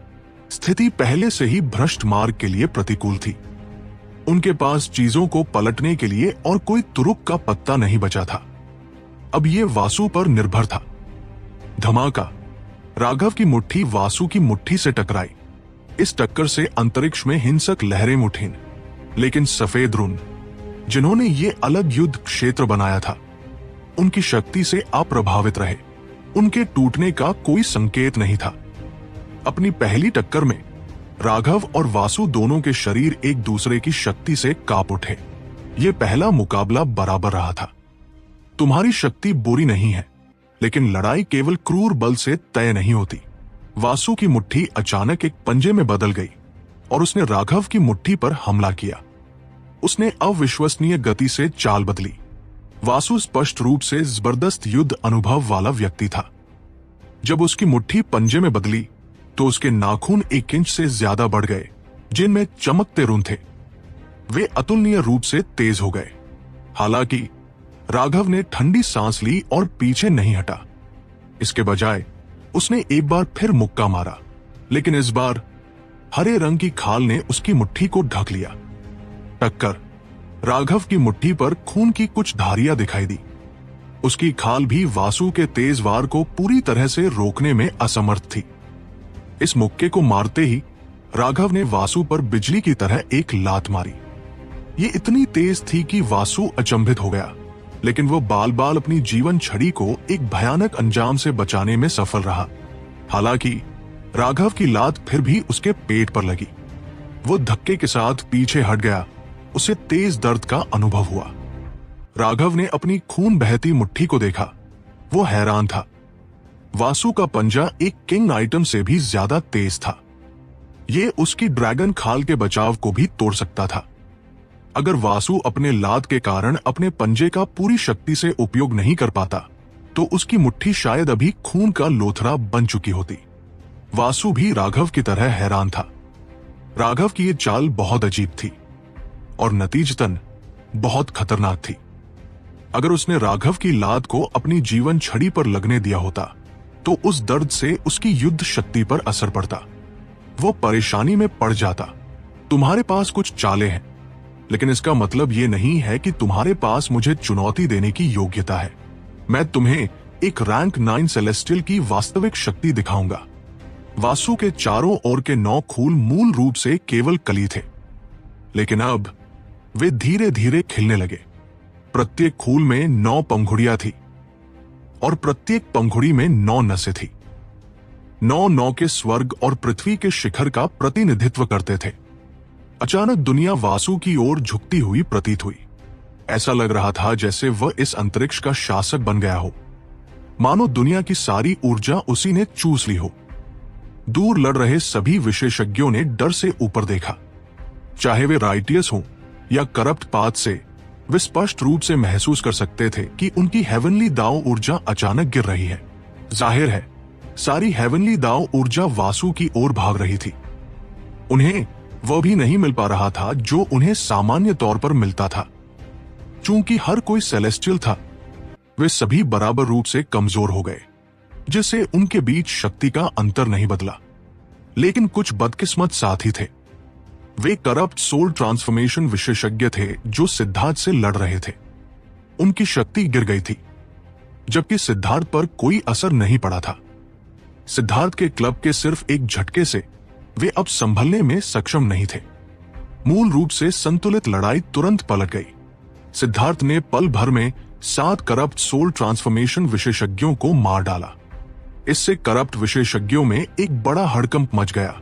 स्थिति पहले से ही भ्रष्ट मार्ग के लिए प्रतिकूल थी। उनके पास चीजों को पलटने के लिए और कोई तुरुक का पत्ता नहीं बचा था। अब ये वासु पर निर्भर था। धमाका! राघव की मुट्ठी वासु की मुट्ठी से टकराई। इस टक्कर से अंतरिक्ष में हिंसक लहरें उठीं, लेकिन सफेद रून, जिन्होंने ये अलग युद्ध क्षेत्र बनाया था, उनकी शक्ति से अप्रभावित रहे। उनके टूटने का कोई संकेत नहीं था। अपनी पहली टक्कर में राघव और वासु दोनों के शरीर एक दूसरे की शक्ति से कांप उठे। ये पहला मुकाबला बराबर रहा था। तुम्हारी शक्ति बुरी नहीं है, लेकिन लड़ाई केवल क्रूर बल से तय नहीं होती। वासु की मुट्ठी अचानक एक पंजे में बदल गई और उसने राघव की मुट्ठी पर हमला किया। उसने अविश्वसनीय गति से चाल बदली। वासु स्पष्ट रूप से जबरदस्त युद्ध अनुभव वाला व्यक्ति था। जब उसकी मुट्ठी पंजे में बदली तो उसके नाखून 1 इंच से ज्यादा बढ़ गए, जिनमें चमकते रून थे। वे अतुलनीय रूप से तेज हो गए। हालांकि राघव ने ठंडी सांस ली और पीछे नहीं हटा। इसके बजाय उसने एक बार फिर मुक्का मारा, लेकिन इस बार हरे रंग की खाल ने उसकी मुट्ठी को ढक लिया। टक्कर! राघव की मुट्ठी पर खून की कुछ धारियां दिखाई दी। उसकी खाल भी वासु के तेज वार को पूरी तरह से रोकने में असमर्थ थी। इस मुक्के को मारते ही राघव ने वासु पर बिजली की तरह एक लात मारी। ये इतनी तेज थी कि वासु अचंभित हो गया, लेकिन वो बाल बाल अपनी जीवन छड़ी को एक भयानक अंजाम से बचाने में सफल रहा। हालांकि राघव की लात फिर भी उसके पेट पर लगी। वो धक्के के साथ पीछे हट गया। उसे तेज दर्द का अनुभव हुआ। राघव ने अपनी खून बहती मुट्ठी को देखा। वो हैरान था। वासु का पंजा एक किंग आइटम से भी ज्यादा तेज था। ये उसकी ड्रैगन खाल के बचाव को भी तोड़ सकता था। अगर वासु अपने लात के कारण अपने पंजे का पूरी शक्ति से उपयोग नहीं कर पाता, तो उसकी मुट्ठी शायद अभी खून का लोथरा बन चुकी होती। वासु भी राघव की तरह हैरान था। राघव की ये चाल बहुत अजीब थी और नतीजतन बहुत खतरनाक थी। अगर उसने राघव की लात को अपनी जीवन छड़ी पर लगने दिया होता, तो उस दर्द से उसकी युद्ध शक्ति पर असर पड़ता। वो परेशानी में पड़ जाता। तुम्हारे पास कुछ चालें हैं, लेकिन इसका मतलब ये नहीं है कि तुम्हारे पास मुझे चुनौती देने की योग्यता है। मैं तुम्हें एक रैंक 9 सेलेस्टियल की वास्तविक शक्ति दिखाऊंगा। वासु के चारों ओर के 9 खूल मूल रूप से केवल कली थे, लेकिन अब वे धीरे धीरे खिलने लगे। प्रत्येक खूल में 9 पंखुड़ियां थी और प्रत्येक पंखुड़ी में 9 नसें थी। 9 के स्वर्ग और पृथ्वी के शिखर का प्रतिनिधित्व करते थे। अचानक दुनिया वासु की ओर झुकती हुई प्रतीत हुई। ऐसा लग रहा था जैसे वह इस अंतरिक्ष का शासक बन गया हो, मानो दुनिया की सारी ऊर्जा उसी ने चूस ली हो। दूर लड़ रहे सभी विशेषज्ञों ने डर से ऊपर देखा। चाहे वे राइटियस हों या करप्ट पाथ से, वे स्पष्ट रूप से महसूस कर सकते थे कि उनकी हेवनली दाव ऊर्जा अचानक गिर रही है। जाहिर है, सारी हेवनली दाव ऊर्जा वासु की ओर भाग रही थी। उन्हें वह भी नहीं मिल पा रहा था जो उन्हें सामान्य तौर पर मिलता था। चूंकि हर कोई सेलेस्टियल था, वे सभी बराबर रूप से कमजोर हो गए, जिससे उनके बीच शक्ति का अंतर नहीं बदला। लेकिन कुछ बदकिस्मत साथी थे। वे करप्ट सोल ट्रांसफॉर्मेशन विशेषज्ञ थे जो सिद्धार्थ से लड़ रहे थे। उनकी शक्ति गिर गई थी, जबकि सिद्धार्थ पर कोई असर नहीं पड़ा था। सिद्धार्थ के क्लब के सिर्फ एक झटके से वे अब संभलने में सक्षम नहीं थे। मूल रूप से संतुलित लड़ाई तुरंत पलट गई। सिद्धार्थ ने पल भर में 7 करप्ट सोल ट्रांसफॉर्मेशन विशेषज्ञों को मार डाला। इससे करप्ट विशेषज्ञों में एक बड़ा हड़कंप मच गया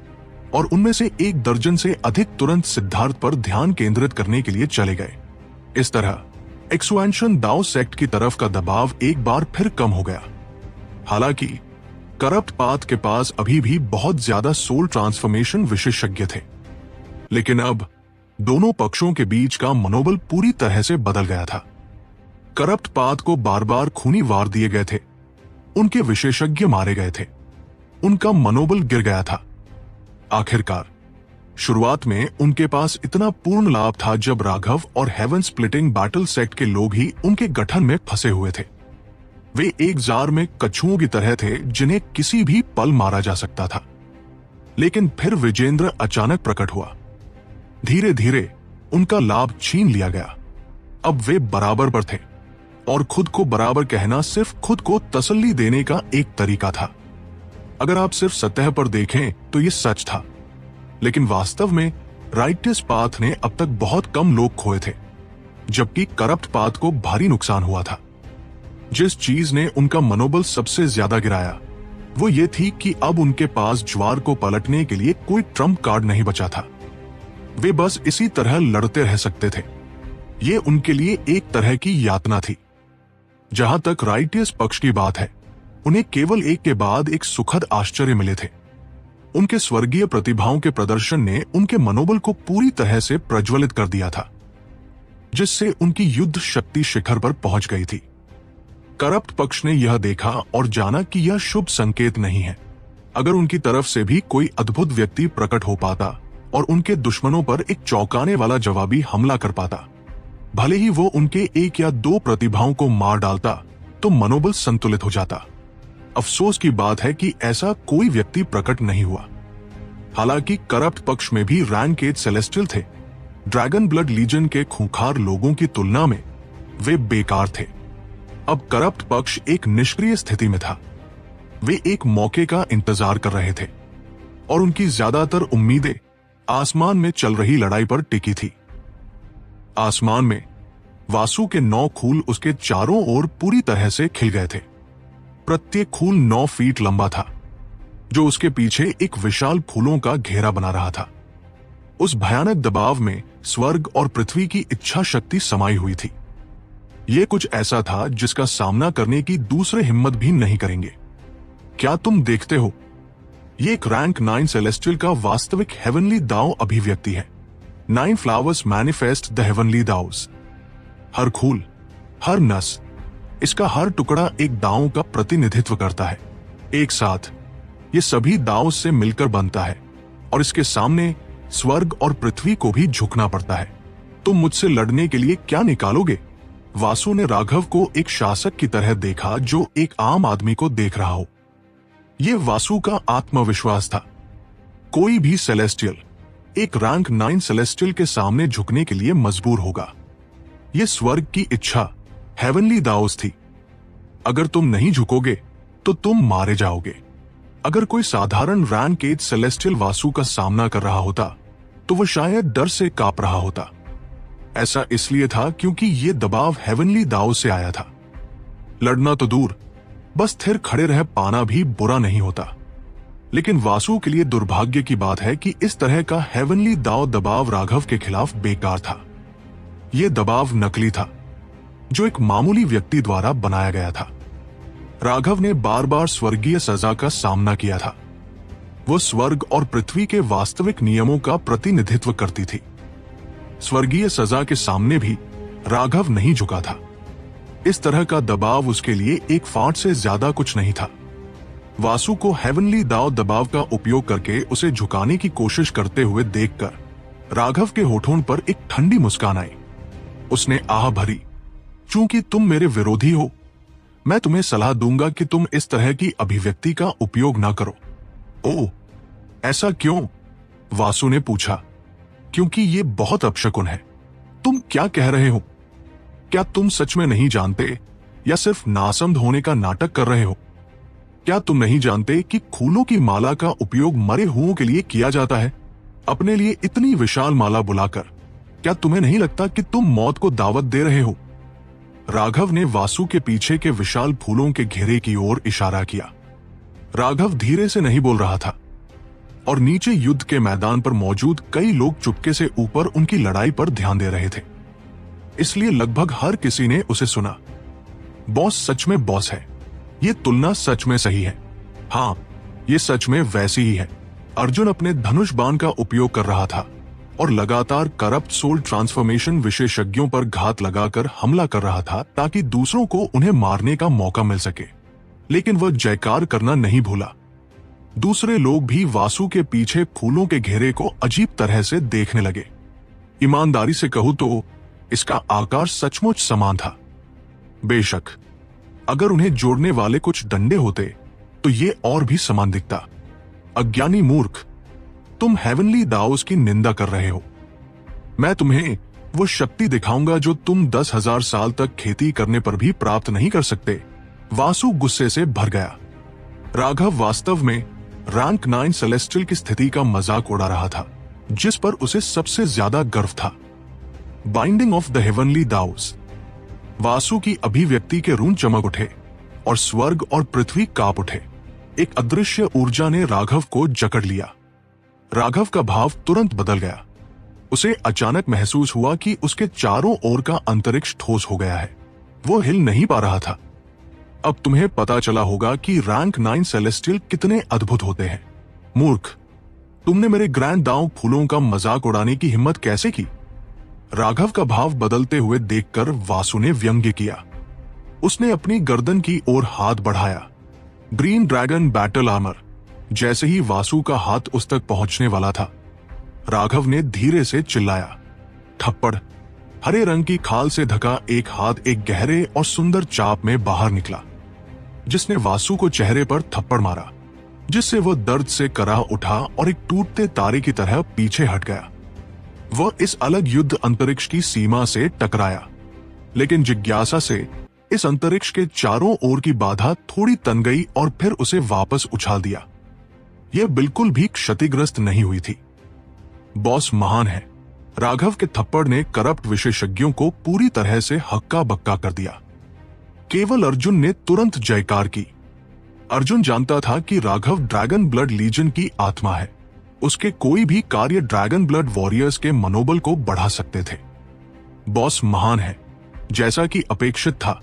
और उनमें से 1 दर्जन से अधिक तुरंत सिद्धार्थ पर ध्यान केंद्रित करने के लिए चले गए। इस तरह एक्सुएंशन दाओ सेक्ट की तरफ का दबाव एक बार फिर कम हो गया। हालांकि करप्ट पाथ के पास अभी भी बहुत ज्यादा सोल ट्रांसफॉर्मेशन विशेषज्ञ थे, लेकिन अब दोनों पक्षों के बीच का मनोबल पूरी तरह से बदल गया था। करप्ट पाथ को बार बार खूनी वार दिए गए थे, उनके विशेषज्ञ मारे गए थे, उनका मनोबल गिर गया था। आखिरकार शुरुआत में उनके पास इतना पूर्ण लाभ था जब राघव और हेवन स्प्लिटिंग बैटल सेक्ट के लोग ही उनके गठन में फंसे हुए थे। वे एक जार में कछुओं की तरह थे जिन्हें किसी भी पल मारा जा सकता था। लेकिन फिर विजेंद्र अचानक प्रकट हुआ। धीरे धीरे उनका लाभ छीन लिया गया। अब वे बराबर पर थे और खुद को बराबर कहना सिर्फ खुद को तसल्ली देने का एक तरीका था। अगर आप सिर्फ सतह पर देखें तो ये सच था, लेकिन वास्तव में राइटियस पाथ ने अब तक बहुत कम लोग खोए थे, जबकि करप्ट पाथ को भारी नुकसान हुआ था। जिस चीज ने उनका मनोबल सबसे ज्यादा गिराया वो ये थी कि अब उनके पास ज्वार को पलटने के लिए कोई ट्रम्प कार्ड नहीं बचा था। वे बस इसी तरह लड़ते रह सकते थे। ये उनके लिए एक तरह की यातना थी। जहां तक राइटियस पक्ष की बात है, उन्हें केवल एक के बाद एक सुखद आश्चर्य मिले थे। उनके स्वर्गीय प्रतिभाओं के प्रदर्शन ने उनके मनोबल को पूरी तरह से प्रज्वलित कर दिया था, जिससे उनकी युद्ध शक्ति शिखर पर पहुंच गई थी। करप्ट पक्ष ने यह देखा और जाना कि यह शुभ संकेत नहीं है। अगर उनकी तरफ से भी कोई अद्भुत व्यक्ति प्रकट हो पाता और उनके दुश्मनों पर एक चौंकाने वाला जवाबी हमला कर पाता, भले ही वो उनके 1 या 2 प्रतिभाओं को मार डालता, तो मनोबल संतुलित हो जाता। अफसोस की बात है कि ऐसा कोई व्यक्ति प्रकट नहीं हुआ। हालांकि करप्ट पक्ष में भी रैंक 8 सेलेस्टियल थे। ड्रैगन ब्लड लीजन के खूंखार लोगों की तुलना में वे बेकार थे। अब करप्ट पक्ष एक निष्क्रिय स्थिति में था। वे एक मौके का इंतजार कर रहे थे और उनकी ज्यादातर उम्मीदें आसमान में चल रही लड़ाई पर टिकी थी। आसमान में वासु के 9 खूल उसके चारों ओर पूरी तरह से खिल गए थे। प्रत्येक खूल 9 फीट लंबा था, जो उसके पीछे एक विशाल फूलों का घेरा बना रहा था। उस भयानक दबाव में स्वर्ग और पृथ्वी की इच्छा शक्ति समाई हुई थी। यह कुछ ऐसा था जिसका सामना करने की दूसरे हिम्मत भी नहीं करेंगे। क्या तुम देखते हो? ये एक रैंक 9 सेलेस्टियल का वास्तविक हेवनली दाव अभिव्यक्ति है। 9 फ्लावर्स मैनिफेस्ट द हेवनली दाव्स। हर खूल, हर नस, इसका हर टुकड़ा एक दाव का प्रतिनिधित्व करता है। एक साथ ये सभी दाव से मिलकर बनता है और इसके सामने स्वर्ग और पृथ्वी को भी झुकना पड़ता है। तुम मुझसे लड़ने के लिए क्या निकालोगे? वासु ने राघव को एक शासक की तरह देखा जो एक आम आदमी को देख रहा हो। यह वासु का आत्मविश्वास था। कोई भी सेलेस्टियल एक रैंक 9 सेलेस्टियल के सामने झुकने के लिए मजबूर होगा। यह स्वर्ग की इच्छा, हेवनली दाउस थी। अगर तुम नहीं झुकोगे तो तुम मारे जाओगे। अगर कोई साधारण रैंक 8 सेलेस्टियल वासु का सामना कर रहा होता तो वह शायद डर से कांप रहा होता। ऐसा इसलिए था क्योंकि यह दबाव हेवनली दाव से आया था। लड़ना तो दूर, बस स्थिर खड़े रह पाना भी बुरा नहीं होता। लेकिन वासु के लिए दुर्भाग्य की बात है कि इस तरह का हेवनली दाव दबाव राघव के खिलाफ बेकार था। ये दबाव नकली था, जो एक मामूली व्यक्ति द्वारा बनाया गया था। राघव ने बार बार स्वर्गीय सजा का सामना किया था। वो स्वर्ग और पृथ्वी के वास्तविक नियमों का प्रतिनिधित्व करती थी। स्वर्गीय सजा के सामने भी राघव नहीं झुका था। इस तरह का दबाव उसके लिए एक फाड़ से ज्यादा कुछ नहीं था। वासु को हेवनली दाव दबाव का उपयोग करके उसे झुकाने की कोशिश करते हुए देखकर राघव के होठों पर एक ठंडी मुस्कान आई। उसने आह भरी, चूंकि तुम मेरे विरोधी हो, मैं तुम्हें सलाह दूंगा कि तुम इस तरह की अभिव्यक्ति का उपयोग ना करो। ओह, ऐसा क्यों? वासु ने पूछा। क्योंकि ये बहुत अपशकुन है। तुम क्या कह रहे हो? क्या तुम सच में नहीं जानते या सिर्फ नासमझ होने का नाटक कर रहे हो? क्या तुम नहीं जानते कि फूलों की माला का उपयोग मरे हुओं के लिए किया जाता है? अपने लिए इतनी विशाल माला बुलाकर क्या तुम्हें नहीं लगता कि तुम मौत को दावत दे रहे हो? राघव ने वासु के पीछे के विशाल फूलों के घेरे की ओर इशारा किया। राघव धीरे से नहीं बोल रहा था और नीचे युद्ध के मैदान पर मौजूद कई लोग चुपके से ऊपर उनकी लड़ाई पर ध्यान दे रहे थे, इसलिए लगभग हर किसी ने उसे सुना। बॉस सच में बॉस है। ये तुलना सच में सही है। हाँ, ये सच में वैसी ही है। अर्जुन अपने धनुष बाण का उपयोग कर रहा था और लगातार करप्ट सोल ट्रांसफॉर्मेशन विशेषज्ञों पर घात लगाकर हमला कर रहा था ताकि दूसरों को उन्हें मारने का मौका मिल सके। लेकिन वह जयकार करना नहीं भूला। दूसरे लोग भी वासु के पीछे फूलों के घेरे को अजीब तरह से देखने लगे। ईमानदारी से कहूं तो इसका आकार सचमुच समान था। बेशक अगर उन्हें जोड़ने वाले कुछ डंडे होते तो ये और भी समान दिखता। अज्ञानी मूर्ख, तुम हेवनली दाओस की निंदा कर रहे हो। मैं तुम्हें वो शक्ति दिखाऊंगा जो तुम 10,000 साल तक खेती करने पर भी प्राप्त नहीं कर सकते। वासु गुस्से से भर गया। राघव वास्तव में रैंक 9 सेलेस्टियल की स्थिति का मजाक उड़ा रहा था, जिस पर उसे सबसे ज्यादा गर्व था। बाइंडिंग ऑफ द हेवनली दाउस। वासु की अभिव्यक्ति के रून चमक उठे और स्वर्ग और पृथ्वी कांप उठे। एक अदृश्य ऊर्जा ने राघव को जकड़ लिया। राघव का भाव तुरंत बदल गया। उसे अचानक महसूस हुआ कि उसके चारों ओर का अंतरिक्ष ठोस हो गया है। वो हिल नहीं पा रहा था। अब तुम्हें पता चला होगा कि रैंक 9 सेलेस्टियल कितने अद्भुत होते हैं। मूर्ख, तुमने मेरे ग्रैंड दांव फूलों का मजाक उड़ाने की हिम्मत कैसे की? राघव का भाव बदलते हुए देखकर वासु ने व्यंग्य किया। उसने अपनी गर्दन की ओर हाथ बढ़ाया। Green dragon battle armour. जैसे ही वासु का हाथ उस तक पहुंचने वाला था, राघव ने धीरे से चिल्लाया, थप्पड़। हरे रंग की खाल से ढका एक हाथ एक गहरे और सुंदर चाप में बाहर निकला, जिसने वासु को चेहरे पर थप्पड़ मारा, जिससे वह दर्द से कराह उठा और एक टूटते तारे की तरह पीछे हट गया। वह इस अलग युद्ध अंतरिक्ष की सीमा से टकराया, लेकिन जिज्ञासा से इस अंतरिक्ष के चारों ओर की बाधा थोड़ी तन गई और फिर उसे वापस उछाल दिया। यह बिल्कुल भी क्षतिग्रस्त नहीं हुई थी। बॉस महान है। राघव के थप्पड़ ने करप्ट विशेषज्ञों को पूरी तरह से हक्का बक्का कर दिया। केवल अर्जुन ने तुरंत जयकार की। अर्जुन जानता था कि राघव ड्रैगन ब्लड लीजन की आत्मा है। उसके कोई भी कार्य ड्रैगन ब्लड वॉरियर्स के मनोबल को बढ़ा सकते थे। बॉस महान है, जैसा कि अपेक्षित था।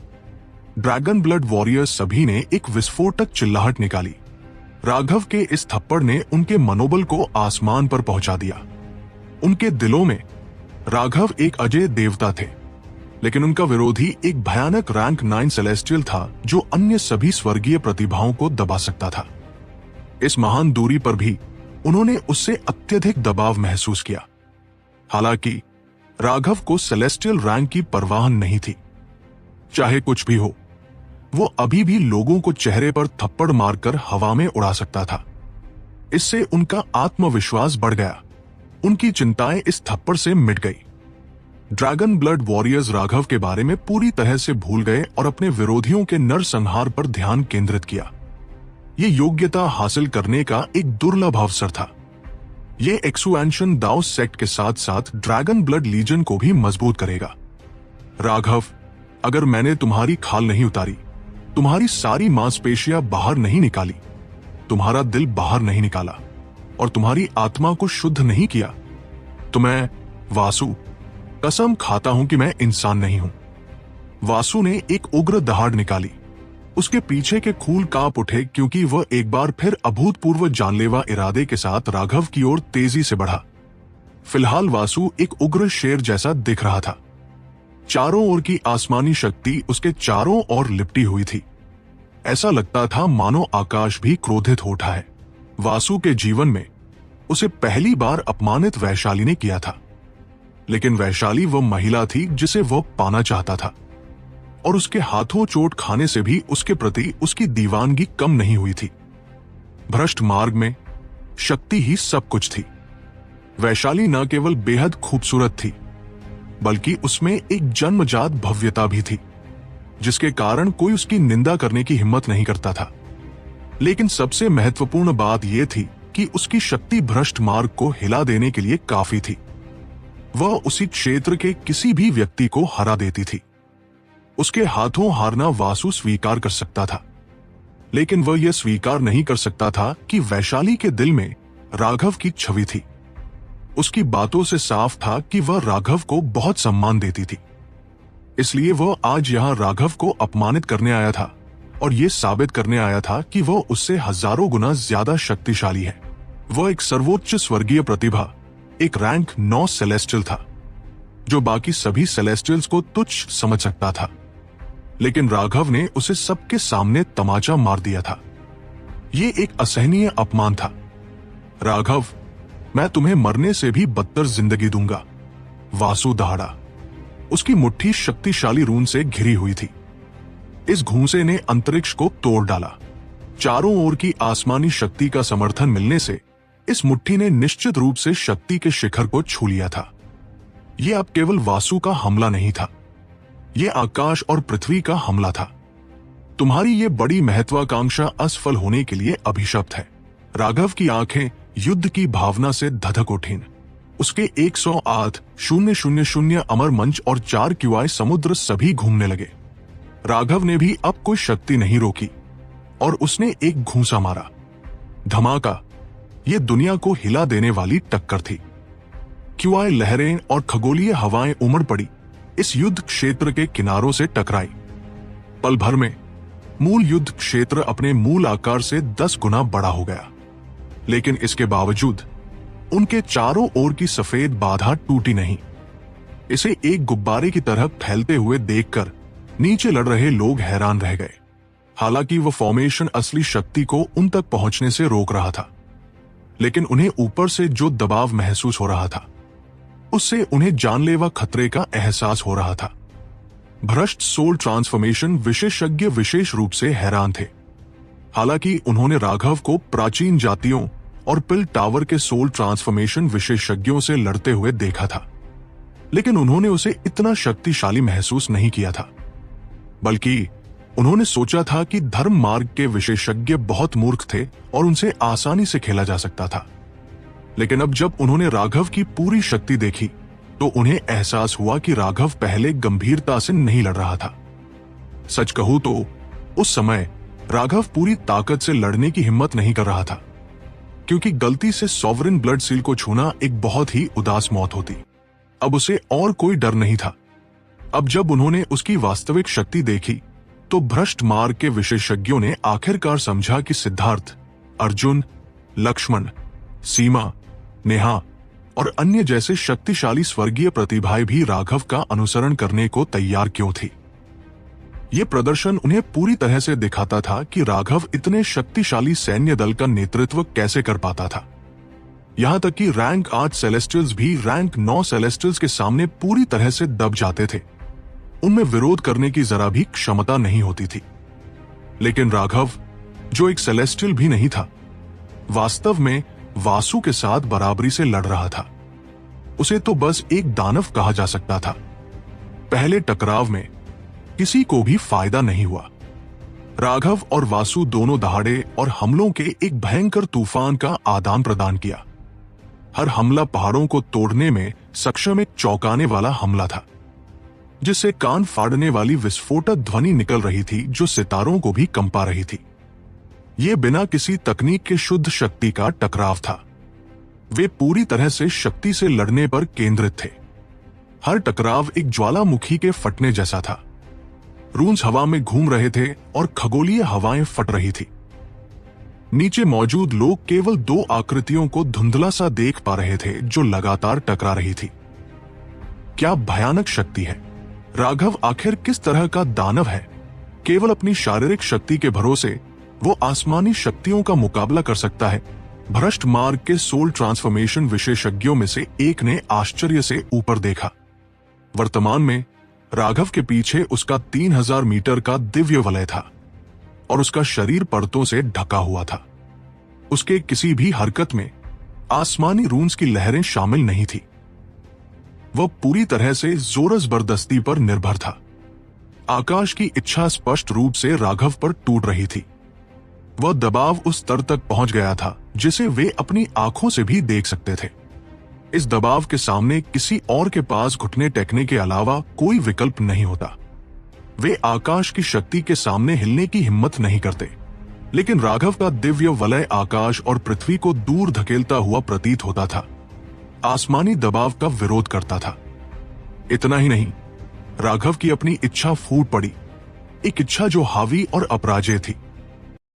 ड्रैगन ब्लड वॉरियर्स सभी ने एक विस्फोटक चिल्लाहट निकाली। राघव के इस थप्पड़ ने उनके मनोबल को आसमान पर पहुंचा दिया। उनके दिलों में राघव एक अजय देवता थे, लेकिन उनका विरोधी एक भयानक रैंक 9 सेलेस्टियल था जो अन्य सभी स्वर्गीय प्रतिभाओं को दबा सकता था। इस महान दूरी पर भी उन्होंने उससे अत्यधिक दबाव महसूस किया। हालांकि राघव को सेलेस्टियल रैंक की परवाह नहीं थी। चाहे कुछ भी हो, वो अभी भी लोगों को चेहरे पर थप्पड़ मारकर हवा में उड़ा सकता था। इससे उनका आत्मविश्वास बढ़ गया। उनकी चिंताएं इस थप्पड़ से मिट गई। ड्रैगन ब्लड वॉरियर्स राघव के बारे में पूरी तरह से भूल गए और अपने विरोधियों के नरसंहार पर ध्यान केंद्रित किया। ये योग्यता हासिल करने का एक दुर्लभ अवसर था। ये एक्सुएंशन दाओ सेक्ट के साथ साथ ड्रैगन ब्लड लीजन को भी मजबूत करेगा। राघव, अगर मैंने तुम्हारी खाल नहीं उतारी, तुम्हारी सारी मांसपेशियां बाहर नहीं निकाली, तुम्हारा दिल बाहर नहीं निकाला और तुम्हारी आत्मा को शुद्ध नहीं किया, तो मैं वासु कसम खाता हूं कि मैं इंसान नहीं हूं। वासु ने एक उग्र दहाड़ निकाली। उसके पीछे के खूल कांप उठे क्योंकि वह एक बार फिर अभूतपूर्व जानलेवा इरादे के साथ राघव की ओर तेजी से बढ़ा। फिलहाल वासु एक उग्र शेर जैसा दिख रहा था। चारों ओर की आसमानी शक्ति उसके चारों ओर लिपटी हुई थी। ऐसा लगता था मानो आकाश भी क्रोधित हो उठा है। वासु के जीवन में उसे पहली बार अपमानित वैशाली ने किया था, लेकिन वैशाली वह महिला थी जिसे वह पाना चाहता था, और उसके हाथों चोट खाने से भी उसके प्रति उसकी दीवानगी कम नहीं हुई थी। भ्रष्ट मार्ग में शक्ति ही सब कुछ थी। वैशाली न केवल बेहद खूबसूरत थी, बल्कि उसमें एक जन्मजात भव्यता भी थी, जिसके कारण कोई उसकी निंदा करने की हिम्मत नहीं करता था। लेकिन सबसे महत्वपूर्ण बात यह थी कि उसकी शक्ति भ्रष्ट मार्ग को हिला देने के लिए काफी थी। वह उसी क्षेत्र के किसी भी व्यक्ति को हरा देती थी। उसके हाथों हारना वासु स्वीकार कर सकता था, लेकिन वह यह स्वीकार नहीं कर सकता था कि वैशाली के दिल में राघव की छवि थी। उसकी बातों से साफ था कि वह राघव को बहुत सम्मान देती थी। इसलिए वह आज यहां राघव को अपमानित करने आया था और यह साबित करने आया था कि वह उससे हजारों गुना ज्यादा शक्तिशाली है। वह एक सर्वोच्च स्वर्गीय प्रतिभा, एक रैंक 9 सेलेस्टियल था, जो बाकी सभी सेलेस्टियल्स को तुच्छ समझ सकता था। लेकिन राघव ने उसे सबके सामने तमाचा मार दिया था। यह एक असहनीय अपमान था। राघव, मैं तुम्हें मरने से भी बदतर जिंदगी दूंगा। वासु दहाड़ा। उसकी मुट्ठी शक्तिशाली रून से घिरी हुई थी। इस घूंसे ने अंतरिक्ष को तोड़ डाला। चारों ओर की आसमानी शक्ति का समर्थन मिलने से इस मुट्ठी ने निश्चित रूप से शक्ति के शिखर को छू लिया था। यह अब केवल वासु का हमला नहीं था, यह आकाश और पृथ्वी का हमला था। तुम्हारी ये बड़ी महत्वाकांक्षा असफल होने के लिए अभिशप्त है। राघव की आंखें युद्ध की भावना से धधक उठीं। उसके 108,000 अमर मंच और 4 क्यूआई समुद्र सभी घूमने लगे। राघव ने भी अब कोई शक्ति नहीं रोकी और उसने एक घूंसा मारा। धमाका। यह दुनिया को हिला देने वाली टक्कर थी। क्यूआई लहरें और खगोलीय हवाएं उमड़ पड़ी, इस युद्ध क्षेत्र के किनारों से टकराई। पल भर में मूल युद्ध क्षेत्र अपने मूल आकार से 10 गुना बड़ा हो गया। लेकिन इसके बावजूद उनके चारों ओर की सफेद बाधा टूटी नहीं। इसे एक गुब्बारे की तरह फैलते हुए देखकर नीचे लड़ रहे लोग हैरान रह गए। हालांकि वह फॉर्मेशन असली शक्ति को उन तक पहुंचने से रोक रहा था, लेकिन उन्हें ऊपर से जो दबाव महसूस हो रहा था, उससे उन्हें जानलेवा खतरे का एहसास हो रहा था। भ्रष्ट सोल ट्रांसफॉर्मेशन विशेषज्ञ विशेष रूप से हैरान थे। हालांकि उन्होंने राघव को प्राचीन जातियों और पिल टावर के सोल ट्रांसफॉर्मेशन विशेषज्ञों से लड़ते हुए देखा था, लेकिन उन्होंने उसे इतना शक्तिशाली महसूस नहीं किया था। बल्कि उन्होंने सोचा था कि धर्म मार्ग के विशेषज्ञ बहुत मूर्ख थे और उनसे आसानी से खेला जा सकता था। लेकिन अब जब उन्होंने राघव की पूरी शक्ति देखी तो उन्हें एहसास हुआ कि राघव पहले गंभीरता से नहीं लड़ रहा था। सच कहूं तो उस समय राघव पूरी ताकत से लड़ने की हिम्मत नहीं कर रहा था, क्योंकि गलती से सॉवरेन ब्लड सील को छूना एक बहुत ही उदास मौत होती। अब उसे और कोई डर नहीं था। अब जब उन्होंने उसकी वास्तविक शक्ति देखी तो भ्रष्ट मार्ग के विशेषज्ञों ने आखिरकार समझा कि सिद्धार्थ, अर्जुन, लक्ष्मण, सीमा, नेहा और अन्य जैसे शक्तिशाली स्वर्गीय प्रतिभाएं भी राघव का अनुसरण करने को तैयार क्यों थी। यह प्रदर्शन उन्हें पूरी तरह से दिखाता था कि राघव इतने शक्तिशाली सैन्य दल का नेतृत्व कैसे कर पाता था। यहां तक कि रैंक 8 सेलेस्टियल्स भी रैंक 9 सेलेस्टियल्स के सामने पूरी तरह से दब जाते थे। उनमें विरोध करने की जरा भी क्षमता नहीं होती थी। लेकिन राघव, जो एक सेलेस्टियल भी नहीं था, वास्तव में वासु के साथ बराबरी से लड़ रहा था। उसे तो बस एक दानव कहा जा सकता था। पहले टकराव में किसी को भी फायदा नहीं हुआ। राघव और वासु दोनों दहाड़े और हमलों के एक भयंकर तूफान का आदान प्रदान किया। हर हमला पहाड़ों को तोड़ने में सक्षम एक चौंकाने वाला हमला था, जिससे कान फाड़ने वाली विस्फोटक ध्वनि निकल रही थी जो सितारों को भी कंपा रही थी। यह बिना किसी तकनीक के शुद्ध शक्ति का टकराव था। वे पूरी तरह से शक्ति से लड़ने पर केंद्रित थे। हर टकराव एक ज्वालामुखी के फटने जैसा था। रून्स हवा में घूम रहे थे और खगोलीय हवाएं फट रही थी। नीचे मौजूद लोग केवल दो आकृतियों को धुंधला सा देख पा रहे थे जो लगातार टकरा रही थी। क्या भयानक शक्ति है! राघव आखिर किस तरह का दानव है? केवल अपनी शारीरिक शक्ति के भरोसे वो आसमानी शक्तियों का मुकाबला कर सकता है। भ्रष्ट मार्ग के सोल ट्रांसफॉर्मेशन विशेषज्ञों में से एक ने आश्चर्य से ऊपर देखा। वर्तमान में राघव के पीछे उसका 3000 मीटर का दिव्य वलय था और उसका शरीर परतों से ढका हुआ था। उसके किसी भी हरकत में आसमानी रून्स की लहरें शामिल नहीं थी। वह पूरी तरह से जोर जबरदस्ती पर निर्भर था। आकाश की इच्छा स्पष्ट रूप से राघव पर टूट रही थी। वह दबाव उस स्तर तक पहुंच गया था जिसे वे अपनी आंखों से भी देख सकते थे। इस दबाव के सामने किसी और के पास घुटने टेकने के अलावा कोई विकल्प नहीं होता। वे आकाश की शक्ति के सामने हिलने की हिम्मत नहीं करते, लेकिन राघव का दिव्य वलय आकाश और पृथ्वी को दूर धकेलता हुआ प्रतीत होता था, आसमानी दबाव का विरोध करता था। इतना ही नहीं, राघव की अपनी इच्छा फूट पड़ी, एक इच्छा जो हावी और अपराजेय थी।